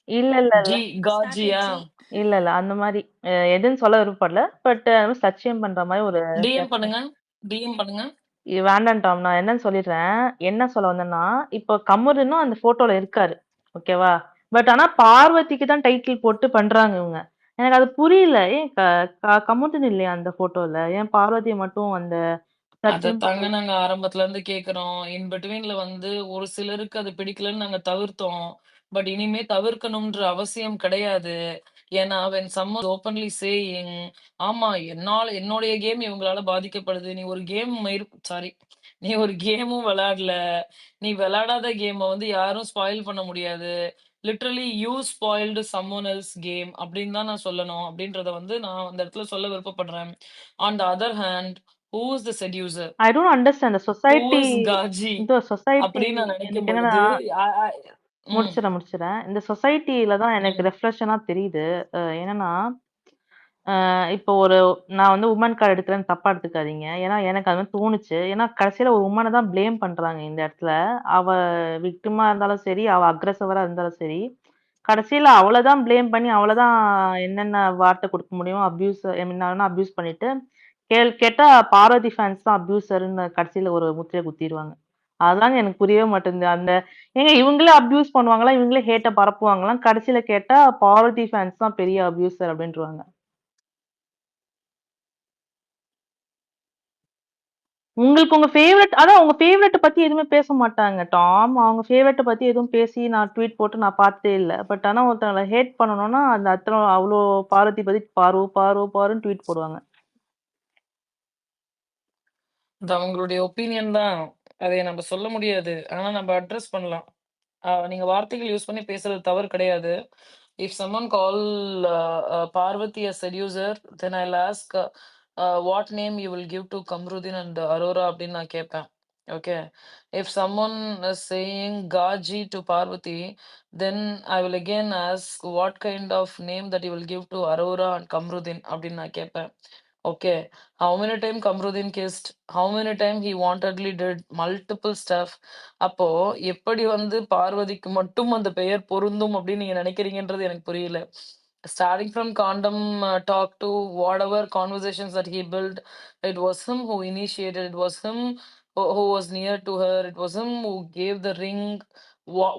இல்ல. ஜி ஸ்டார்ட் வித் காஜியா? ஜி. இல்ல. அந்த மாரி எதுன்னு சொல்ல விருப்பப்படல. பட் சச் ஷேம் பண்ற மாரி ஒரு டிஎம் கேப்ஷன். பண்ணுங்க. டிஎம் பண்ணுங்க. இது வேண்டாம் டாம். நான் என்னன்னு சொல்லிடுறேன். என்ன சொல்ல வந்தேன்னா, இப்போ கமருன்னும் அந்த ஃபோட்டோல இருக்காரு. ஓகேவா? பட் ஆனா பார்வதிக்கு தான் டைட்டில் போட்டு பண்றாங்க இவங்க. எனக்கு அது புரியல. ஏன் க க கமுதின்னு இல்லையா அந்த ஃபோட்டோல? ஏன் பார்வதிய மட்டும் அந்த சர்ச்சையும் அதத்தாங்க பண்றது? நாங்க ஆரம்பத்துல இருந்து கேட்கிறோம். இன் பிட்வீன்ல வந்து ஒரு சிலருக்கு அது பிடிக்கலன்னு நாங்க தவிர்த்தோம். பட் இனிமே தவிர்க்கணும்ன்ற அவசியம் கிடையாது. ஏன்னா when someone openly saying ஆமா என்னுடைய கேம் இவங்களால பாதிக்கப்படுது. நீ ஒரு கேம் சாரி நீ ஒரு கேமும் விளையாடல. நீ விளையாடாத கேம வந்து யாரும் ஸ்பாயில் பண்ண முடியாது. Literally you spoiled சம்மோன் else game அப்படின்னு தான் நான் சொல்லணும். அப்படின்றத வந்து நான் அந்த இடத்துல சொல்ல விருப்பப்படுறேன். On the other hand who is the seducer? I don't understand. இந்த ஹூ சொசைட்டி இஸ் காஜி? இந்த சொசைட்டி அப்படின்னு நான் நினைக்கும் எனக்கு என்னன்னா பொழுது ம். முடிச்சிடறேன். இந்த சொசைட்டில தான் எனக்கு ம். ரெஃப்ளெக்ஷனா தெரியுது. என்னன்னா இப்போ நான் வந்து உமன் கார்ட் எடுக்கிறேன்னு தப்பா எடுத்துக்காதீங்க. ஏன்னா எனக்கு அது மாரி தோணுச்சு. ஏன்னா கடைசியில ஒரு உமன தான் ப்ளேம் பண்றாங்க இந்த இடத்துல. அவ விக்டிமா இருந்தாலும் சரி, அவ அக்ரஸிவரா இருந்தாலும் சரி. கடைசியில அவள தான் ப்ளேம் பண்ணி, அவள தான் என்னென்ன வார்த்தை குடுக்க முடியுமோ என்னன்னா அப்யூஸ் பண்ணிட்டு, கேட்டா பார்வதி ஃபேன்ஸ் தான் அப்யூசர்ன்னு கடைசியில ஒரு முத்திரைய குத்திருவாங்க. அதுதாங்க எனக்கு புரியவே மாட்டேங்குது. ஏங்க இவங்களே அப்யூஸ் பண்ணுவாங்களா? இவங்களே ஹேட்ட பரப்புவாங்களாம். கடைசியில கேட்டா பார்வதி ஃபேன்ஸ் தான் பெரிய அப்யூசர் அப்டின்ருவாங்க. உங்களுக்கு உங்க உங்க ஃபேவரைட்ட பத்தி எதுவுமே பேச மாட்டாங்க டாம். அவங்க ஃபேவரைட்ட பத்தி எதுவும் பேசி நான் ட்வீட் போட்டு நான் பார்த்ததே இல்ல. பட் ஆனா ஒருத்தங்கள ஹேட் பண்ணணும்னா, அந்த இடத்துல அவ்ளோ பார்வதி பத்தி பாருன்னு ட்வீட் போடுவாங்க. அது அவங்களுடைய ஒப்பீனியன் தான். அதை நம்ம சொல்ல முடியாது. ஆனா நம்ம அட்ரஸ் பண்ணலாம். நீங்க வார்த்தைகள் யூஸ் பண்ணி பேசுறது தவறு கிடையாது. If someone call Parvati a seducer, then I'll ask what name you will give to Kamruddin and Aurora அப்படின்னு நான் கேட்பேன். Okay. If someone is saying Gaji to Parvati, then I will again ask what kind of name that you will give to Aurora and Kamruddin அப்படின்னு நான் கேட்பேன். Okay. How many time Kamruddin kissed? How many time he wantedly did multiple stuff? அப்போ எப்படி வந்து பார்வதிக்கு மட்டும் அந்த பெயர் பொருந்தும் அப்படின்னு நீங்க நினைக்கிறீங்கன்றது எனக்கு புரியல. Starting from condom talk to whatever conversations that he built, it was him who initiated, it was him who was near to her, it was him who gave the ring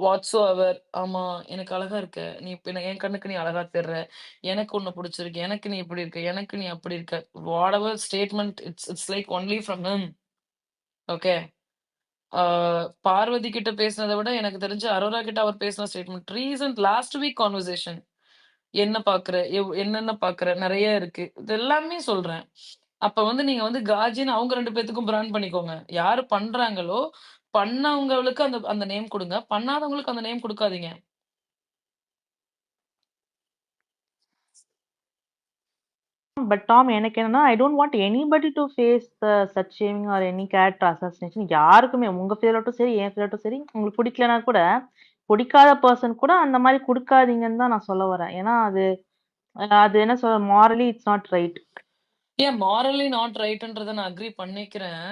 whatsoever. ஆமா எனக்கு அழகா இருக்க, நீ இப்ப என் கண்ணுக்கு நீ அழகா தெர்ற, எனக்கு உன்னை பிடிச்சிருக்கு, எனக்கு நீ இப்படி இருக்க, எனக்கு நீ அப்படி இருக்க, whatever statement it's like only from him. Okay. Parvathi கிட்ட பேசினத விட எனக்கு தெரிஞ்சு அரோரா கிட்ட அவர் பேசின ஸ்டேட்மெண்ட் லாஸ்ட் வீக் கான்வர்சேஷன். என்ன பாக்குற? என்னென்ன பாக்குற? நெறைய இருக்கு. இது எல்லாமே சொல்றேன். அப்ப வந்து நீங்க வந்து காஜின்னு அவங்க 2 பேத்துக்கும் பிராண்ட் பண்ணிக்கோங்க. யாரு பண்றாங்களோ, பண்ணவங்களுக்கு அந்த அந்த நேம் குடுங்க. பண்ணாதவங்களுக்கு அந்த நேம் குடுக்காதீங்க. பட் டாம் எனக்கு என்னன்னா, I don't want anybody to face such shaming or any character assassination. யாருக்குமே உங்க ஃபேவரட்டும் சரி, என் ஃபேவரட்டும் சரி, உங்களுக்கு பிடிக்கலனா கூட, பிடிக்காத பெர்சன் கூட அந்த மாரி குடுக்காதீங்கன்னு தான் நான் சொல்ல வரேன். ஏன்னா அது என்ன சொல்ல மாரலி இட்ஸ் நாட் ரைட். ஏன் மாரலி நாட் ரைட்ன்றத நான் அக்ரி பண்ணிக்கிறேன்.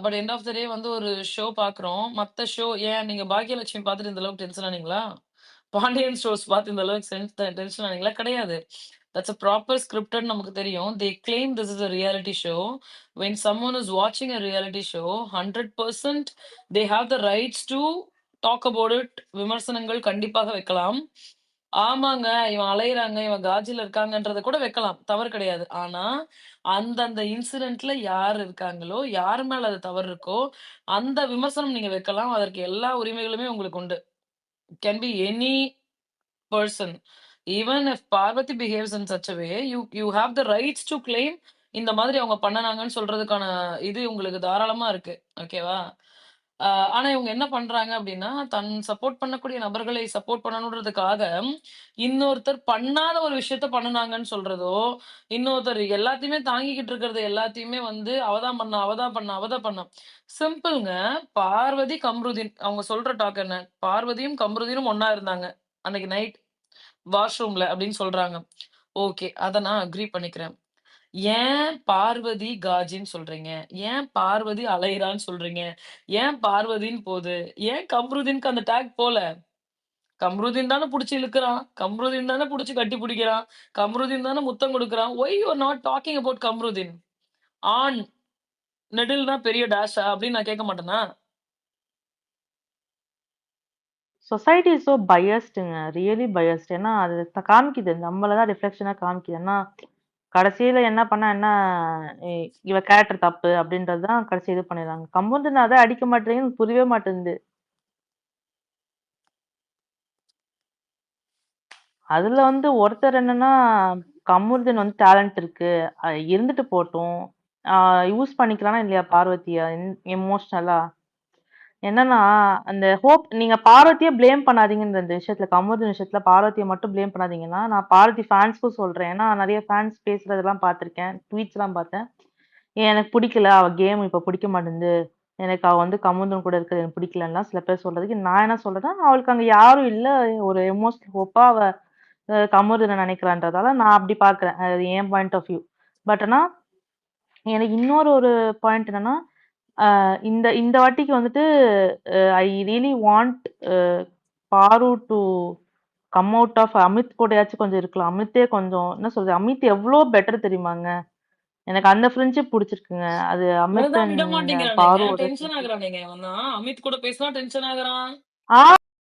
பட் எண்ட் ஆஃப் த டே வந்து ஒரு ஷோ பார்க்குறோம். மத்த ஷோ ஏன் நீங்க பாக்கியலட்சுமி பார்த்துட்டு இந்த அளவுக்கு டென்ஷன் ஆனீங்களா? பாண்டியன் ஸ்டோர்ஸ் பார்த்து இந்த அளவுக்கு டென்ஷன் ஆனீங்களா? கிடையாது. தட்ஸ் a ப்ராப்பர் ஸ்கிரிப்டட் நமக்கு தெரியும். They claim this is a reality show. When someone is watching a reality show, 100% they have the rights to talk about it. விமர்சனங்கள் கண்டிப்பாக வைக்கலாம். ஆமாங்க, இவன் அலையுறாங்க, இவன் காஜில இருக்காங்கன்றத கூட வைக்கலாம். தவறு கிடையாது. ஆனா, அந்தந்த இன்சிடென்ட்ல யார் இருக்காங்களோ, யார் மேல அது தவறு இருக்கோ, அந்த விமர்சனம் நீங்க வைக்கலாம். அதற்கு எல்லா உரிமைகளுமே உங்களுக்கு உண்டு. Can be any person. Even if Parvathy behaves in such a way, you have the rights to claim இந்த மாதிரி அவங்க பண்ணுனாங்கன்னு சொல்றதுக்கான இது உங்களுக்கு தாராளமா இருக்கு. ஓகேவா? ஆனா இவங்க என்ன பண்றாங்க அப்டின்னா, தன் சப்போர்ட் பண்ணக்கூடிய நபர்களை சப்போர்ட் பண்ணணுன்றதுக்காக, இன்னொருத்தர் பண்ணாத ஒரு விஷயத்த பண்ணுனாங்கன்னு சொல்றதோ, இன்னொருத்தர் எல்லாத்தையுமே தாங்கிக்கிட்டு இருக்கிறது எல்லாத்தையுமே வந்து அவ தான் பண்ணா, அவ தான் பண்ணா, அவ தான் பண்ணா. சிம்பிள்ங்க. பார்வதி, கம்ருதீன் அவங்க சொல்ற டாக் என்ன? பார்வதியும், கம்ருதீனும் ஒண்ணா இருந்தாங்க. அன்னைக்கு நைட் வாஷ்ரூம்ல அப்டின்னு சொல்றாங்க. ஓகே. அத நான் அக்ரி பண்ணிக்கிறேன். ஏன் பார்வதி காஜின்னு சொல்றீங்க? ஏன் பார்வதி அலையுறான்னு சொல்றீங்க? ஏன் பார்வதின்னு போது? ஏன் கம்ருதீன்க்கு அந்த டாக் போல? கம்ருதீன் தானே புடிச்சு இழுக்குறான். கம்ருதீன் தானே புடிச்சு கட்டி பிடிக்கிறான். கம்ருதீன் தானே முத்தம் குடுக்குறான். Why you are not talking about Kamruddin? ஆன் நெடில்னா பெரிய டேஷா அப்படின்னு நான் கேட்க மாட்டேனா? சொசைட்டி இஸ் சோ பயஸ்டுங்க. Really biased. ஏன்னா அது காமிக்குது. நம்மள தான் ரிஃப்ளெக்ஷனா காமிக்குது. ஏன்னா கடைசியில என்ன பண்ணா என்ன இவ கேரக்டர் தப்பு அப்படின்றது தான் கடைசி இது பண்ணிடுறாங்க. கம்பவுண்ட் அதான் அடிக்க மாட்டேங்குன்னு புரியவே மாட்டேங்குது. அதுல வந்து ஒருத்தர் என்னன்னா, கமருதீன் வந்து டேலண்ட் இருக்கு. இருந்துட்டு போட்டும். யூஸ் பண்ணிக்கிறானா இல்லையா பார்வதிய எமோஷனலா? என்னன்னா, அந்த ஹோப் நீங்க பார்வதிய ப்ளேம் பண்ணாதீங்கன்ற இந்த விஷயத்துல, கமருதீன் விஷயத்துல பார்வதிய மட்டும் ப்ளேம் பண்ணாதீங்கன்னா, நான் பார்வதி ஃபேன்ஸ்க்கும் சொல்றேன். ஏன்னா நெறைய ஃபேன்ஸ் பேசுறதெல்லாம் பார்த்துருக்கேன். ட்வீட்ஸ்லாம் பார்த்தேன். எனக்கு பிடிக்கல. அவ கேம் இப்ப பிடிக்க மாட்டேங்குது. எனக்கு அவ வந்து கமருதீன் கூட இருக்கிறது எனக்கு பிடிக்கலன்னுலாம் சில பேர் சொல்றதுக்கு, நான் என்ன சொல்றேன்னா, அவளுக்கு அங்க யாரும் இல்ல. ஒரு எமோஷனல் ஹோப்பா அவ கமருதீன நினைக்கிறான்றதால நான் அப்படி பார்க்குறேன். அது என் பாயிண்ட் ஆஃப் வியூ. பட் ஆனா, எனக்கு இன்னொரு ஒரு பாயிண்ட் என்னன்னா, இந்த இந்த வாட்டிக்கு வந்துட்டு I really want Paru to come out of Amit கூடயாச்சும் கொஞ்சம் இருக்கலாம். அமித்தே கொஞ்சம் என்ன சொல்றது? அமித் எவ்ளோ பெட்டர் தெரியுமாங்க? எனக்கு அந்த ஃப்ரெண்ட்ஷிப் புடிச்சிருக்குங்க. அது அமித் அதுதான் விட அண்ட் மாட்டேங்கிறானுங்க. பாருவோட டென்ஷன் ஃப்ரெண்ட்ஷிப். ஆகுறானுங்க. அவன் தான் அமித் கூட பேசினா டென்ஷன் ஆகுறான். ஆ